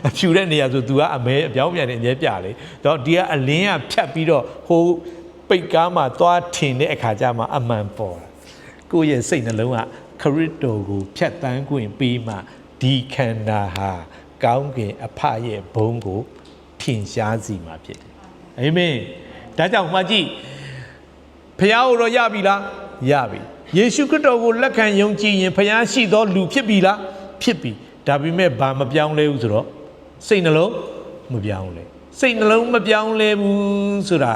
အဖြူတဲ့နေရာဆို तू ကအမဲအပြောင်းပြန်နေအမြဲပြလေတော့ဒီကအလင်းကဖြတ်ပြီးတော့ဟိုပိတ်ကားမှာသွားထင်တဲ့အခါကျမှအမှန်ပေါ်တာကိုယ့်ရဲ့စိတ်နှလုံးကခရစ်တော်ကိုဖြတ်တန်းခွင့်ပေးမှဒီခန္ဓာဟာကောင်းကင်အဖရဲ့ဘုံကိုထင်ရှားစီမှာဖြစ်တယ်အာမင်ဒါကြောင့်မှကြည့်ဖျားကိုတော့ရပြီလားရပြီယေရှုခရစ်တော်ကိုလက်ခံယုံကြည်ရင်ဖျားရှိသောလူဖြစ်ပြီလားဖြစ်ပြီဒါပေမဲ့ဘာမပြောင်းလဲဘူးဆိုတော့စိတ်နှလုံးမပြောင်းလဲစိတ်နှလုံးမပြောင်းလဲဘူးဆိုတာ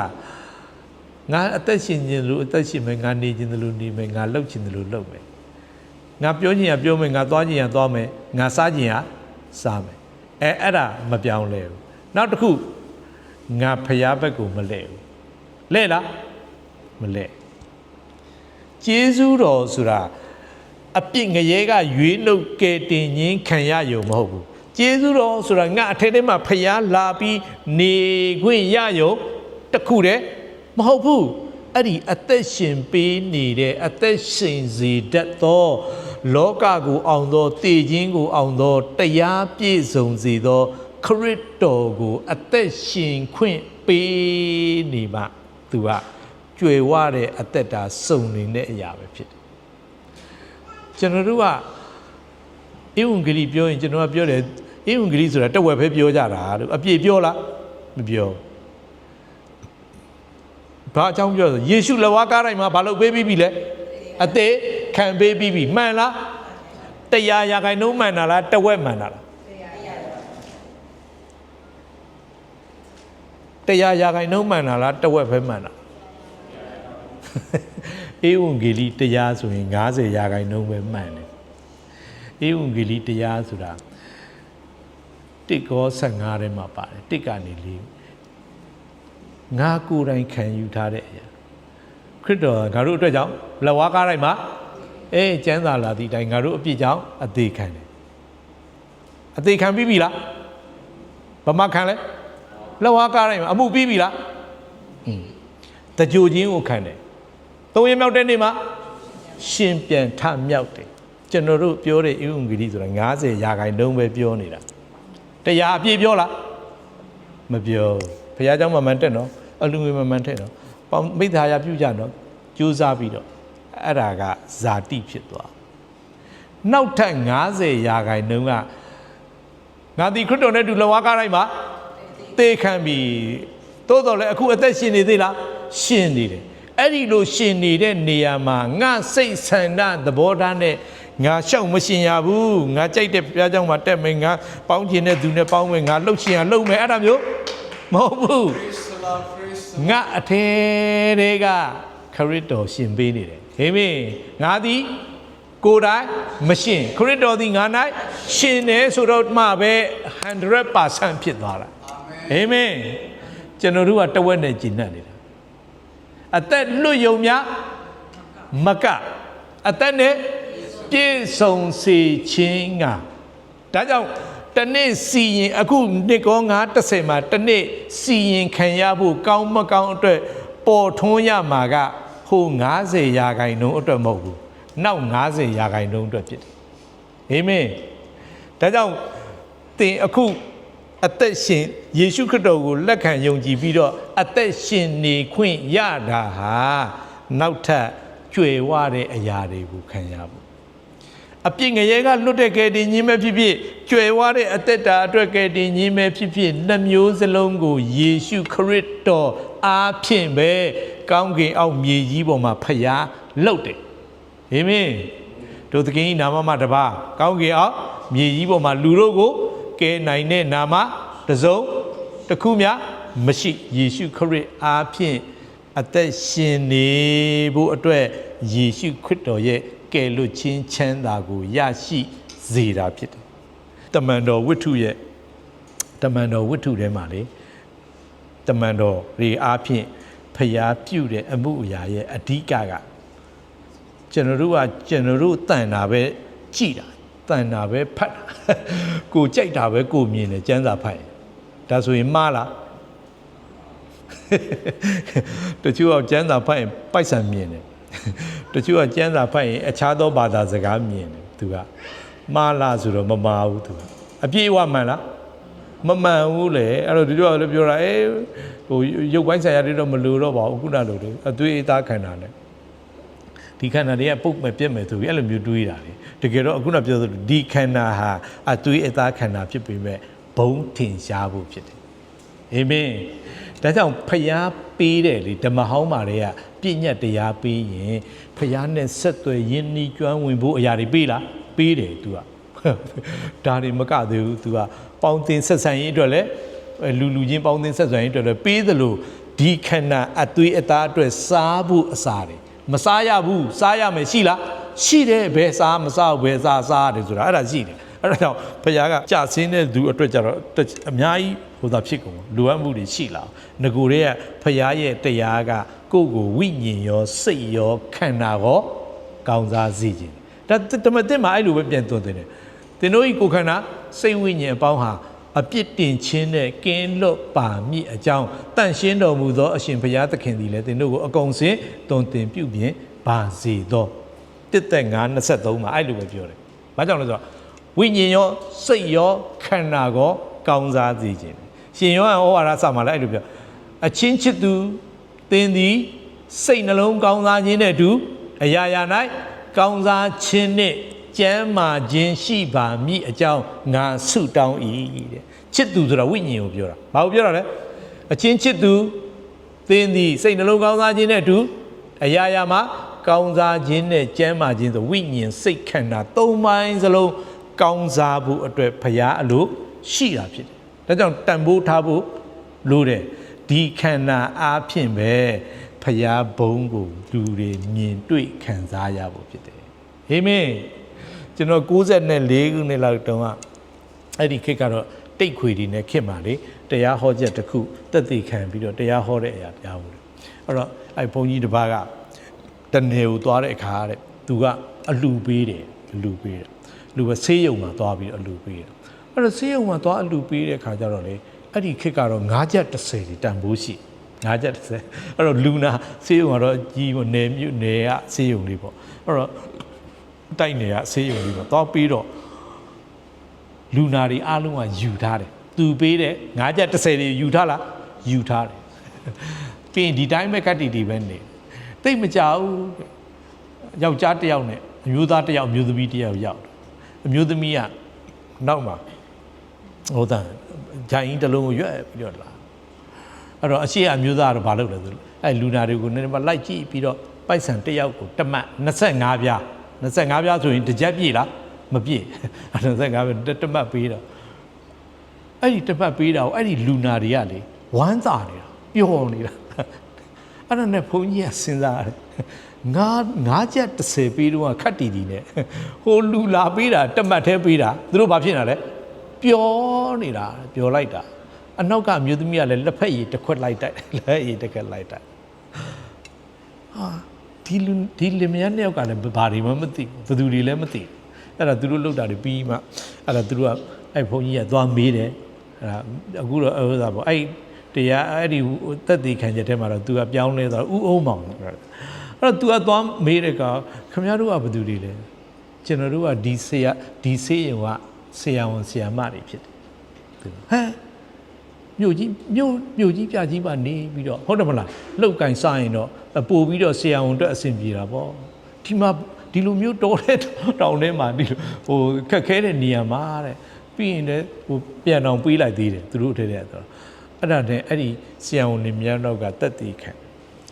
ငါအသက်ရှင်ခြင်းလို့အသက်ရှင်မယ်ငါနေခြင်းလို့နေမယ်ငါလှုပ်ခြင်းလို့လှုပ်မယ်ငါပြောခြင်းရပြောမယ်ငါသွားခြင်းရသွားမယ်ငါစားခြင်းရစားမယ်အဲ့ဒါမပြောင်းလဲဘူးနောက်တစ်ခုငါဖျားဘက်ကိုမလဲဘူးလဲလားမလဲကျေးဇူးတော်ဆိုတာအပြစ်ငရဲကရွေးနှုတ်ကဲတင်ခြင်းခံရရုံမဟုတ်ဘူးကျေးဇူးတော်ဆိုတာငါအထက်ထဲမှာဖျားလာပြီးနေခွင့်ရရုံတခုတည်းမဟုတ်ဘူးအဲ့ဒီအသက်ရှင်ပေးနေတဲ့အသက်ရှင်စေတတ်သောလောကကိုအောင်သောတည်ခြင်းကိုအောင်သောတရားပြည့်စုံစေသောခရစ်တော်ကိုအသက်ရှင်ခွင့်ပေးနေမှသူကကြွယ်ဝတဲ့အသက်တာစုံနေတဲ့အရာပဲဖြစ်တယ်ကျွန်တော်တို့ကဧဝံဂေလိပြောရင်ကျွန်တော်ကပြောတယ်ဧဝံဂေလိဆိုတာတဝက်ပဲပြောကြတာလို့အပြည့်ပြောလားမပြောဘာအကြောင်းပြောဆိုယေရှုလက်ဝါးကားတိုင်းမှာဘာလို့ပေးပြီးပြီလဲအသေးခံပေးပြီးပြီမှန်လား100 ရာခိုင်နှုန်းမှန်တာလားတဝက်မှန်တာလား100 ရာခိုင်နှုန်းမှန်တာလားတဝက်ပဲမှန်တာဧဝံဂေလိတရားဆိုရင်90 ရာခိုင်နှုန်းပဲမှန်တယ်ဧဝံဂေလိတရားဆိုတာ1 ကော 15ထဲမှာပါတယ်1ကနေ4ငါကိုယ်တိုင်ခံယူထားတဲ့အရာခရစ်တော်ငါတို့အတွက်ကြောင့်လက်ဝါးကားတိုင်းမှာကျမ်းစာလာသည့်အတိုင်းငါတို့အပြစ်ကြောင့်အသေးခံတယ်အသေးခံပြီးပြီလားဘာမှခံလဲလက်ဝါးကားတိုင်းမှာအမှုပြီးပြီလားတကြိုချင်းကိုခံတယ်3 ရက်မြောက်တဲ့နေ့မှာရှင်ပြန်ထမြောက်တယ်ကျွန်တော်တို့ပြောတဲ့ဧဝံဂေလိဆိုတာ90 ရာခိုင်နှုန်းပဲပြောနေတာတရားအပြည့်ပြောလားမပြောဘုရားเจ้าမှန်တက်နော်အလူငွေမှန်ထက်နော် ပေါင်းမိသားရပြုကြတော့ကြိုးစားပြီးတော့အဲ့ဒါကဇာတိဖြစ်သွားနောက်ထပ်90ရာခိုင်နှုန်းကငါဒီခရစ်တော်နဲ့တူလက်ဝါးကားတိုင်းမှာသေခံပြီးသို့တော်လည်းအခုအသက်ရှင်နေသေးလားရှင်နေတယ်အဲ့ဒီလိုရှင်နေတဲ့နေရာမှာငါစိတ်ဆန္ဒသဘောထားနဲ့ငါရှောက်မရှင်ရဘူးငါကြိုက်တဲ့ဘုရားကျောင်းမှာတက်မယ်ငါပေါင်းခြင်းတဲ့သူနဲ့ပေါင်းမယ်ငါလှုပ်ရှင်ရလှုပ်မယ်အဲ့ဒါမျိုးမဟုတ်ဘူးငါအထဲတွေကခရစ်တော်ရှင်ပေးနေတယ်အာမင်ငါသည်ကိုယ်တိုင်မရှင်ခရစ်တော်သည်ငါ၌ရှင်တယ်ဆိုတော့မှပဲ 100% ဖြစ်သွားတာအာမင်ကျွန်တော်တို့ကတဝက်နဲ့ကျင့်တတ်နေတာအသက်လွတ်ယုံများမကအသက်နဲ့ပြည့်စုံစေခြင်းကဒါကြောင့်တနေ့စီရင်အခုနှစ်ကော930မှာတနေ့စီရင်ခံရဖို့ကောင်းမကောင်းအတွက်ပေါ်ထွန်းရမှာကဟို90ရာခိုင်နှုန်းအတွက်မဟုတ်ဘူးနောက်90ရာခိုင်နှုန်းအတွက်ဖြစ်တယ်အာမင်ဒါကြောင့်သင်အခုအသက်ရှင်ယေရှုခရစ်တော်ကိုလက်ခံယုံကြည်ပြီးတော့အသက်ရှင်နေခွင့်ရတာဟာနောက်ထပ်ကြွယ်ဝတဲ့အရာတွေကိုခံရဖို့အပြစ်ငရဲကလွတ်တဲ့ကယ်တင်ခြင်းပဲဖြစ်ဖြစ်ကြွယ်ဝတဲ့အသက်တာအတွက်ကယ်တင်ခြင်းပဲဖြစ်ဖြစ်နှမျိုးစလုံးကိုယေရှုခရစ်တော်အားဖြင့်ပဲကောင်းကင်အောက်မြေကြီးပေါ်မှာဖျားလှုပ်တယ်အာမင်တို့သခင်၏နာမမှာတပါကောင်းကင်အောက်မြေကြီးပေါ်မှာလူတို့ကိုကဲနိုင်တဲ့နာမတစ်စုံတစ်ခုများမရှိယေရှုခရစ်အားဖြင့်အသက်ရှင်နေဖို့အတွက်ယေရှုခရစ်တော်ရဲ့ကယ်လွတ်ခြင်းချမ်းသာကိုရရှိစေတာဖြစ်တယ်။တမန်တော်ဝိတ္ထုရဲ့တမန်တော်ဝိတ္ထုထဲမှာလေတမန်တော်တွေအားဖြင့်ဖျားပြုတဲ့အမှုအရာရဲ့အဓိကကကျွန်တော်တို့တန်တာပဲကြည်တာတန်တာပဲဖတ်တာကိုကြိုက်တာပဲကိုမြင်တယ်ကျမ်းစာဖတ်ရင်ဒါဆိုရင်မှားလားတချို့ကကျမ်းစာဖတ်ရင်ပိုက်ဆံမြင်တယ်တချို့ကကျမ်းစာဖတ်ရင်အခြားသောဘာသာစကားမြင်တယ်သူကမှားလားဆိုတော့မမှားဘူးသူကအပြည့်အဝမှန်လားမမှန်ဘူးလေအဲ့တော့ဒီတော့လည်းပြောတာဟိုရုပ်ပိုင်းဆိုင်ရာတွေတော့မလိုတော့ပါဘူးခုနလိုတွေအသွေးအသားခန္ဓာနဲ့ဒီခန္ဓာတွေကပုတ်မဲ့ပြက်မဲ့ဆိုပြီးအဲ့လိုမျိုးတွေးတာလေတကယ်တော့အခုနပြောသလိုဒီခန္ဓာဟာအသွေးအသားခန္ဓာဖြစ်ပေမဲ့ဘုံထင်ရှားဖို့ဖြစ်တယ်အာမင်ဒါကြောင့်ဖျားပေးတယ်လေဓမ္မဟောင်းမာတွေကပြည့်ညတ်တရားပေးရင်ဖျားနဲ့ဆက်သွယ်ရင်းနှီးကျွမ်းဝင်ဖို့အရာတွေပေးလားပေးတယ် तू ကဒါတွေမကသေးဘူး तू ကပေါင်းတင်ဆက်ဆံရေးအတွက်လည်းလူချင်းပေါင်းတင်ဆက်ဆံရေးအတွက်လည်းပေးသလိုဒီခန္ဓာအသွေးအသားအတွက်စားဖို့အစာတွေမစားရဘူးစားရမယ်ရှိလားရှိတယ်ဘယ်စားမစားဘယ်စားတယ်ဆိုတာအဲ့ဒါရှိတယ်အဲ့ဒါကြောင့်ဘုရားကကြာဆင်းတဲ့သူအတွက်ကြတော့အများကြီးဟိုသာဖြစ်ကုန်လိုအပ်မှုတွေရှိလာငကိုတွေကဘုရားရဲ့တရားကကိုယ့်ကိုဝိညာဉ်ရောစိတ်ရောခန္ဓာရောကောင်းစားစေခြင်းဒါတမတင်မှာအဲ့လိုပဲပြန်သွင်းတယ်သင်တို့ဤကိုယ်ခန္ဓာစိတ်ဝိညာဉ်အပေါင်းဟာအပြစ်တင်ခြင်းနဲ့ကင်းလွတ်ပါမည်အကြောင်းတန့်ရှင်းတော်မူသောအရှင်ဘုရားသခင်သည်လည်းသင်တို့ကိုအကုန်စင်တုံတင်ပြုပြင်ပါစေသောတစ်သက်9:23မှာအဲ့လိုပဲပြောတယ်။ဘာကြောင့်လဲဆိုတော့ဝိညာဉ်ရောစိတ်ရောခန္ဓာရောကောင်းစားစေခြင်းရှင်ယောဟန်ဩဝါဒစာမှာလည်းအဲ့လိုပြောအချင်းချစ်သူသင်သည်စိတ်နှလုံးကောင်းစားခြင်းနဲ့အတူအရာရာ၌ကောင်းစားခြင်းနဲ့ကျမ်းမာခြင်းရှိပါမည်အကြောင်းငါဆုတောင်း၏တဲ့ချစ်သူဆိုတာဝိညာဉ်ကိုပြောတာဘာကိုပြောတာလဲအချင်းချစ်သူသင်သည်စိတ်နှလုံးကောင်းစားခြင်းနဲ့အတူအရာရာမှာကောင်းစားခြင်းနဲ့ကျမ်းမာခြင်းဆိုဝိညာဉ်စိတ်ခန္ဓာ၃ပိုင်းစလုံးကောင်းစားဖို့အတွက်ဘုရားအလိုရှိတာဖြစ်တယ်ဒါကြောင့်တန်ဖိုးထားဖို့လိုတယ်ဒီခန္ဓာအားဖြင့်ပဲဘုရားဘုန်းကိုလူတွေမြင်တွေ့ခံစားရဖို့ဖြစ်တယ်အာမင်ကျွန်တော်94ခုနှစ်လောက်တုန်းကအဲ့ဒီခေတ်ကတော့တိတ်ခွေတွေနဲ့ခေတ်မှာလေတရားဟောချက်တစ်ခုတက်တည်ခံပြီးတော့တရားဟောတဲ့အရာတရားဟောတယ်အဲ့တော့အဲ့ဘုန်းကြီးတစ်ပါးကတနေကိုသွားတဲ့အခါတဲ့သူကအလှပေးတယ်လူပဲဆေးရုံမှာသွားပြီးတော့အလှပေးတယ်အဲ့တော့ဆေးရုံမှာသွားအလှပေးတဲ့အခါကျတော့လေအဲ့ဒီခေတ်ကတော့9ချက်30တွေတန်ဖိုးရှိ9ချက်30အဲ့တော့လူနာဆေးရုံကတော့ကြီးပေါ့နယ်မြို့နယ်ကဆေးရုံလေးပေါ့အဲ့တော့တိုက်နယ်ကဆေးရုံလေးပေါ့သွားပြီးတော့လူနာတွေအားလုံးကယူထားတယ်သူပေးတဲ့9ချက်30တွေယူထားလားယူထားတယ် ပြီးရင်ဒီတိုင်းပဲကတ်တီပဲနေတိတ်မကြောက်ယောက်ျားတစ်ယောက်နဲ့အမျိုးသားတစ်ယောက်အမျိုးသမီးတစ်ယောက်ရောက်အမျိုးသမီးကနောက်မှာဟိုတန်ဂျိုင်းတစ်လုံးကိုရွက်ပြီးတော့လာအဲ့တော့အရှိအမျိုးသားကတော့ဘာလုပ်လဲဆိုအဲ့လူနာတွေကိုနည်းနည်းမှလိုက်ကြည့်ပြီးတော့ပိုက်ဆံတစ်ယောက်ကိုတမတ်25ပြားဆိုရင်တစ်ချက်ပြည့်လားမပြည့်25ပြားတမတ်ပေးတော့အဲ့ဒီတမတ်ပေးတာကိုအဲ့ဒီလူနာတွေကလေဝမ်းသာနေတာပျော်နေတာအဲ့ဒါနဲ့ဘုန်းကြီးကစဉ်းစားတယ်ငါးချက်30ပေးတော့ခတ်တီတီနဲ့ဟိုလူလာပေးတာတမတ်သေးပေးတာသူတို့ဘာဖြစ်နေတာလဲပျော်နေတာပျော်လိုက်တာအနောက်ကမြို့သမီးကလည်းလက်ဖက်ရည်တစ်ခွက်လိုက်တိုက်လက်ရည်တစ်ခွက်လိုက်တိုက်ဟာဒီလင်မယားနှစ်ယောက်ကလည်းဘာတွေမှမသိဘူးဘယ်သူတွေလည်းမသိအဲ့ဒါသူတို့လောက်တာတွေပြီးမှအဲ့ဒါသူတို့ကအဲ့ဘုန်းကြီးကသွားမေးတယ်အဲ့ဒါအခုတော့ဥစ္စာပေါ့အဲ့တရားအဲ့ဒီသက်သေခံချက်ထဲမှာတော့သူကပြောင်းလဲသွားဥအုံးမောင်အဲ့တော့သူကသွားမေးတဲ့ကခင်ဗျားတို့ကဘယ်သူတွေလဲကျွန်တော်တို့ကဒီဆေးရုံကဆရာဝန်ဆရာမတွေဖြစ်တယ်ဟမ်မြို့ကြီးပြကြီးပါနေပြီးတော့ဟုတ်တယ်မလားလှုပ်ကန်စားရင်တော့ပို့ပြီးတော့ဆရာဝန်အတွက်အဆင်ပြေတာပေါ့ဒီမှာဒီလိုမျိုးတော်တဲ့တောင်ထဲမှာဒီလိုဟိုခက်ခဲတဲ့နေရာမှာတဲ့ပြီးရင်လည်းဟိုပြန်အောင်ပေးလိုက်သေးတယ်သူတို့ထဲတဲ့ဆိုတော့အဲ့ဒါနဲ့အဲ့ဒီဆရာဝန်တွေများတော့ကတက်တည်ခံ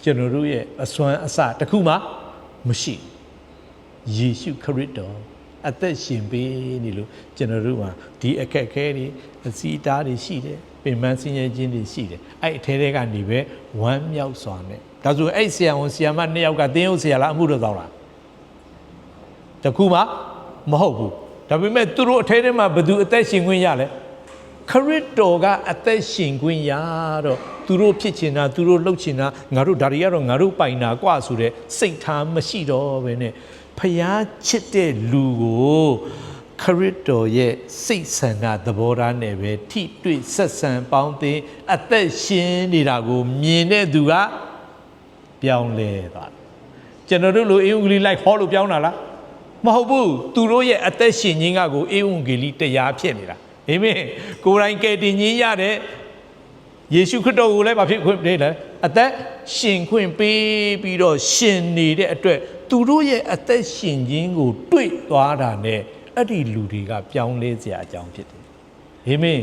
ကျွန်တော်တို့ရဲ့အစွမ်းအစတစ်ခုမှမရှိယေရှုခရစ်တော်အသက်ရှင်ပေးနေလို့ကျွန်တော်တို့မှာဒီအခက်အခဲတွေအစည်းအတားတွေရှိတယ်ပင်ပန်းဆင်းရဲခြင်းတွေရှိတယ်အဲ့အထဲထဲကနေပဲဝမ်းမြောက်စွာနဲ့ဒါဆိုအဲ့ဆရာဝန်ဆရာမနှစ်ယောက်ကတင်းဟုတ်ဆရာလားအမှုတော်ဆောင်လားတခုမှမဟုတ်ဘူးဒါပေမဲ့သူတို့အထဲထဲမှာဘယ်သူအသက်ရှင်ခွင့်ရလဲခရစ်တော်ကအသက်ရှင်ခွင့်ရတော့သူတို့ဖြစ်ချင်တာသူတို့လှုပ်ချင်တာငါတို့ဒါတွေကတော့ငါတို့ပိုင်တာกว่าဆိုတဲ့စိတ်ထားမရှိတော့ဘဲနဲ့ဖျားချစ်တဲ့လူကိုခရစ်တော်ရဲ့စိတ်ဆန္ဒသဘောထားနဲ့ပဲထိတွေ့ဆက်ဆံပေါင်းသင်းအသက်ရှင်နေတာကိုမြင်တဲ့သူကပြောင်းလဲသွားတယ်ကျွန်တော်တို့လိုအေဝံဂေလိလိုက်ဟောလို့ပြောင်းတာလားမဟုတ်ဘူးသူတို့ရဲ့အသက်ရှင်ခြင်းကကိုအေဝံဂေလိတရားဖြစ်နေတာအာမင်ကိုယ်တိုင်ကယ်တင်ခြင်းရတဲ့ယေရှုခရစ်တော်ကိုလည်းမဖြစ်ခွင့်ပေးတယ်အသက်ရှင်ခွင့်ပေးပြီးတော့ရှင်နေတဲ့အတွက်သူတို့ရဲ့အသက်ရှင်ခြင်းကိုတွေ့သွားတာနဲ့အဲ့ဒီလူတွေကပြောင်းလဲစရာအကြောင်းဖြစ်တယ်အာမင်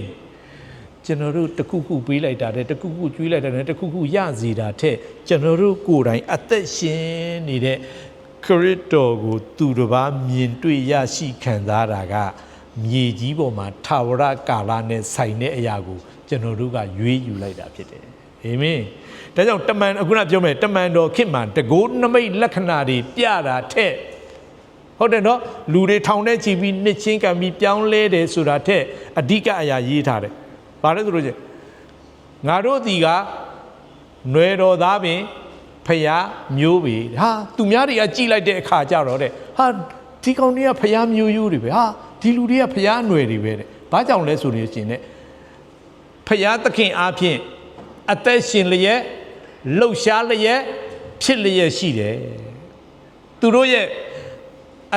ကျွန်တော်တို့တခုခုပေးလိုက်တာတဲ့တခုခုကျွေးလိုက်တာနဲ့တခုခုရစီတာထက်ကျွန်တော်တို့ကိုယ်တိုင်အသက်ရှင်နေတဲ့ခရစ်တော်ကိုသူတစ်ပါးမြင်တွေ့ရရှိခံစားတာကမြေကြီးပေါ်မှာထာဝရကာလနဲ့ဆိုင်တဲ့အရာကိုကျွန်တော်တို့ကရွေးယူလိုက်တာဖြစ်တယ်အာမင်ဒါကြောင့်တမန်အခုနပြောမယ်တမန်တော်ခေတ်မှာတကိုးနမိတ်လက္ခဏာတွေပြတာထက်ဟုတ်တယ်နော်လူတွေထောင်ထဲချီပြီးနှစ်ချင်းကံပြီးပြောင်းလဲတယ်ဆိုတာထက်အဓိကအရာရေးထားတယ်ဘာလဲဆိုလို့ချင်းငါတို့ဒီကຫນွေတော်သားပင်ဖယားမျိုးပဲဟာသူများတွေကကြည်လိုက်တဲ့အခါကြတော့တဲ့ဟာဒီကောင်တွေကဖယားမျိုးရိုးတွေပဲဟာဒီလူတွေကဖယားຫນွေတွေပဲတဲ့ဘာကြောင့်လဲဆိုလို့ချင်းနဲ့ဖယားသခင်အားဖြင့်အသက်ရှင်လျက်လှုပ်ရှားလျက်ဖြစ်လျက်ရှိတယ်သူတို့ရဲ့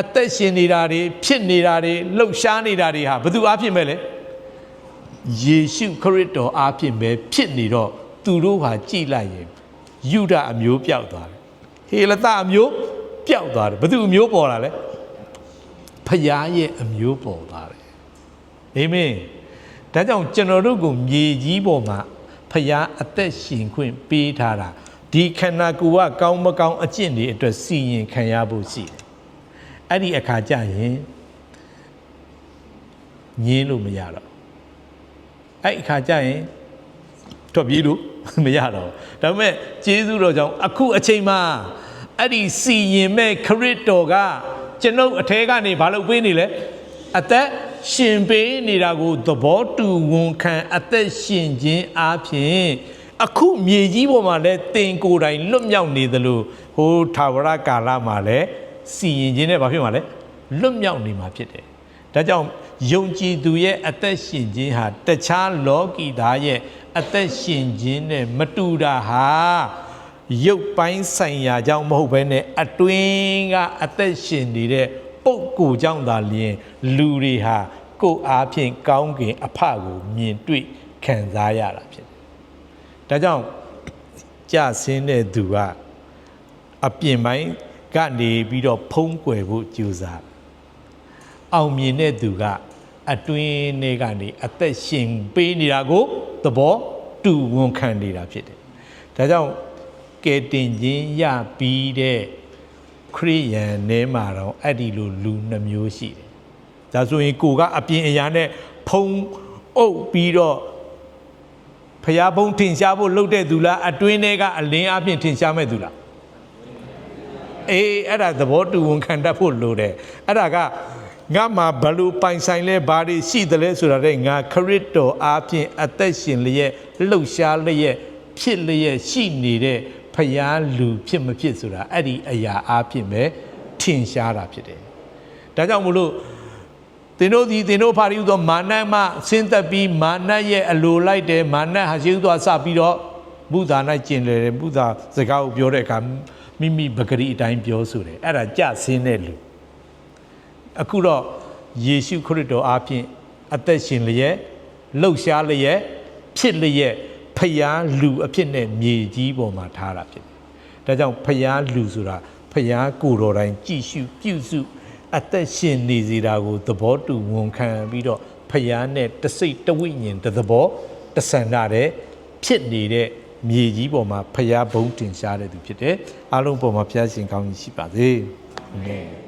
အသက်ရှင်နေတာတွေဖြစ်နေတာတွေလှုပ်ရှားနေတာတွေဟာဘယ်သူအားဖြင့်ပဲလဲယေရှုခရစ်တော်အားဖြင့်ပဲဖြစ်နေတော့သူတို့ဟာကြည်လိုက်ရင်ယူဒအမျိုးပျောက်သွားတယ်ဟေလသအမျိုးပျောက်သွားတယ်ဘယ်သူအမျိုးပေါ်လာလဲဖယားရဲ့အမျိုးပေါ်သွားတယ်အာမင်ဒါကြောင့်ကျွန်တော်တို့ကိုမြေကြီးပေါ်မှာဖယားအသက်ရှင်ခွင့်ပေးထားတာဒီခန္ဓာကိုယ်ကကောင်းမကောင်းအကျင့်တွေအတွက်စီရင်ခံရဖို့ရှိတယ်အဲ့ဒီအခါကျရင်ငြင်းလို့မရတော့အဲ့အခါကျရင်ထွက်ပြေးလို့မရတော့ဒါပေမဲ့ကျေးဇူးတော်ကြောင့်အခုအချိန်မှာအဲ့ဒီစီရင်မဲ့ခရစ်တော်ကကျွန်ုပ်အထဲကနေဘာလို့ပေးနေလဲအသက်ရှင်ပေးနေတာကိုသဘောတူဝန်ခံအသက်ရှင်ခြင်းအပြင်အခုမြေကြီးပေါ်မှာလည်းတင်ကိုယ်တိုင်လွတ်မြောက်နေသလိုဟိုထာဝရကာလမှာလည်းစီရင်ခြင်းနဲ့ဘာဖြစ်မှာလဲလွတ်မြောက်နေမှာဖြစ်တယ်ဒါကြောင့်ယုံကြည်သူရဲ့အသက်ရှင်ခြင်းဟာတခြားလောကီသားရဲ့အသက်ရှင်ခြင်းနဲ့မတူတာဟာရုပ်ပိုင်းဆိုင်ရာကြောင့်မဟုတ်ဘဲနဲ့အတွင်းကအသက်ရှင်နေတဲ့ပုဂ္ဂိုလ်ကြောင့်သာလျှင်လူတွေဟာကိုယ်အားဖြင့်ကောင်းကင်အဖကိုမြင်တွေ့ခံစားရတာဖြစ်တယ်ဒါကြောင့် ကြဆင်းတဲ့သူကအပြင်ပိုင်းကနေပြီးတော့ဖုံးကွယ်ဖို့ကြိုးစားအောင်မြင်တဲ့သူကအတွင်းထဲကနေအသက်ရှင်ပေးနေတာကိုသဘောတူဝန်ခံနေတာဖြစ်တယ်ဒါကြောင့်ကယ်တင်ခြင်းရပြီးတဲ့ခရိယန်ထဲမှာတော့အဲ့ဒီလိုလူနှမျိုးရှိတယ်ဒါဆိုရင်ကိုကအပြင်အရာနဲ့ဖုံးအုပ်ပြီးတော့ဖျားဖုံးထင်ရှားဖို့လုပ်တဲ့သူလားအတွင်းထဲကအလင်းအပြင်ထင်ရှားမဲ့သူလားအေးအဲ့ဒါသဘောတူဝန်ခံတတ်ဖို့လိုတယ်အဲ့ဒါကငါမှာဘလို့ပိုင်ဆိုင်လဲဘာတွေရှိသလဲဆိုတာတဲ့ငါခရစ်တော်အားဖြင့်အသက်ရှင်လျက်လှုပ်ရှားလျက်ဖြစ်လျက်ရှိနေတဲ့ဖျားလူဖြစ်မဖြစ်ဆိုတာအဲ့ဒီအရာအားဖြင့်ပဲထင်ရှားတာဖြစ်တယ်ဒါကြောင့်မို့လို့သင်တို့ဖာရီဥသောမာနမှဆင်းသက်ပြီးမာနရဲ့အလိုလိုက်တယ်မာနဟာရှိဥသောစပြီးတော့ဘုရား၌ကျင်တယ်ဘုရားစကားကိုပြောတဲ့အခါမိမိပဂရိအတိုင်းပြောဆိုတယ်အဲ့ဒါကြဆင်းတဲ့လူအခုတော့ယေရှုခရစ်တော်အားဖြင့်အသက်ရှင်လျက်လှုပ်ရှားလျက်ဖြစ်လျက်ဖျားလူအဖြစ်နဲ့မြေကြီးပေါ်မှာထားတာဖြစ်တယ်ဒါကြောင့်ဖျားလူဆိုတာဖျားကိုယ်တော်တိုင်းကြည်ရှုပြုစုအသက်ရှင်နေစေတာကိုသဘောတူဝန်ခံပြီးတော့ဖျားနဲ့တစိတ်တဝိညာဉ်တသဘောတဆန္ဒတဲ့ဖြစ်နေတဲ့မြေကြီးပေါ်မှာဖျားဘုံတင်ရှားတဲ့သူဖြစ်တယ်အားလုံးပေါ်မှာဖျားရှင်ကောင်းကြီးရှိပါစေအာမင်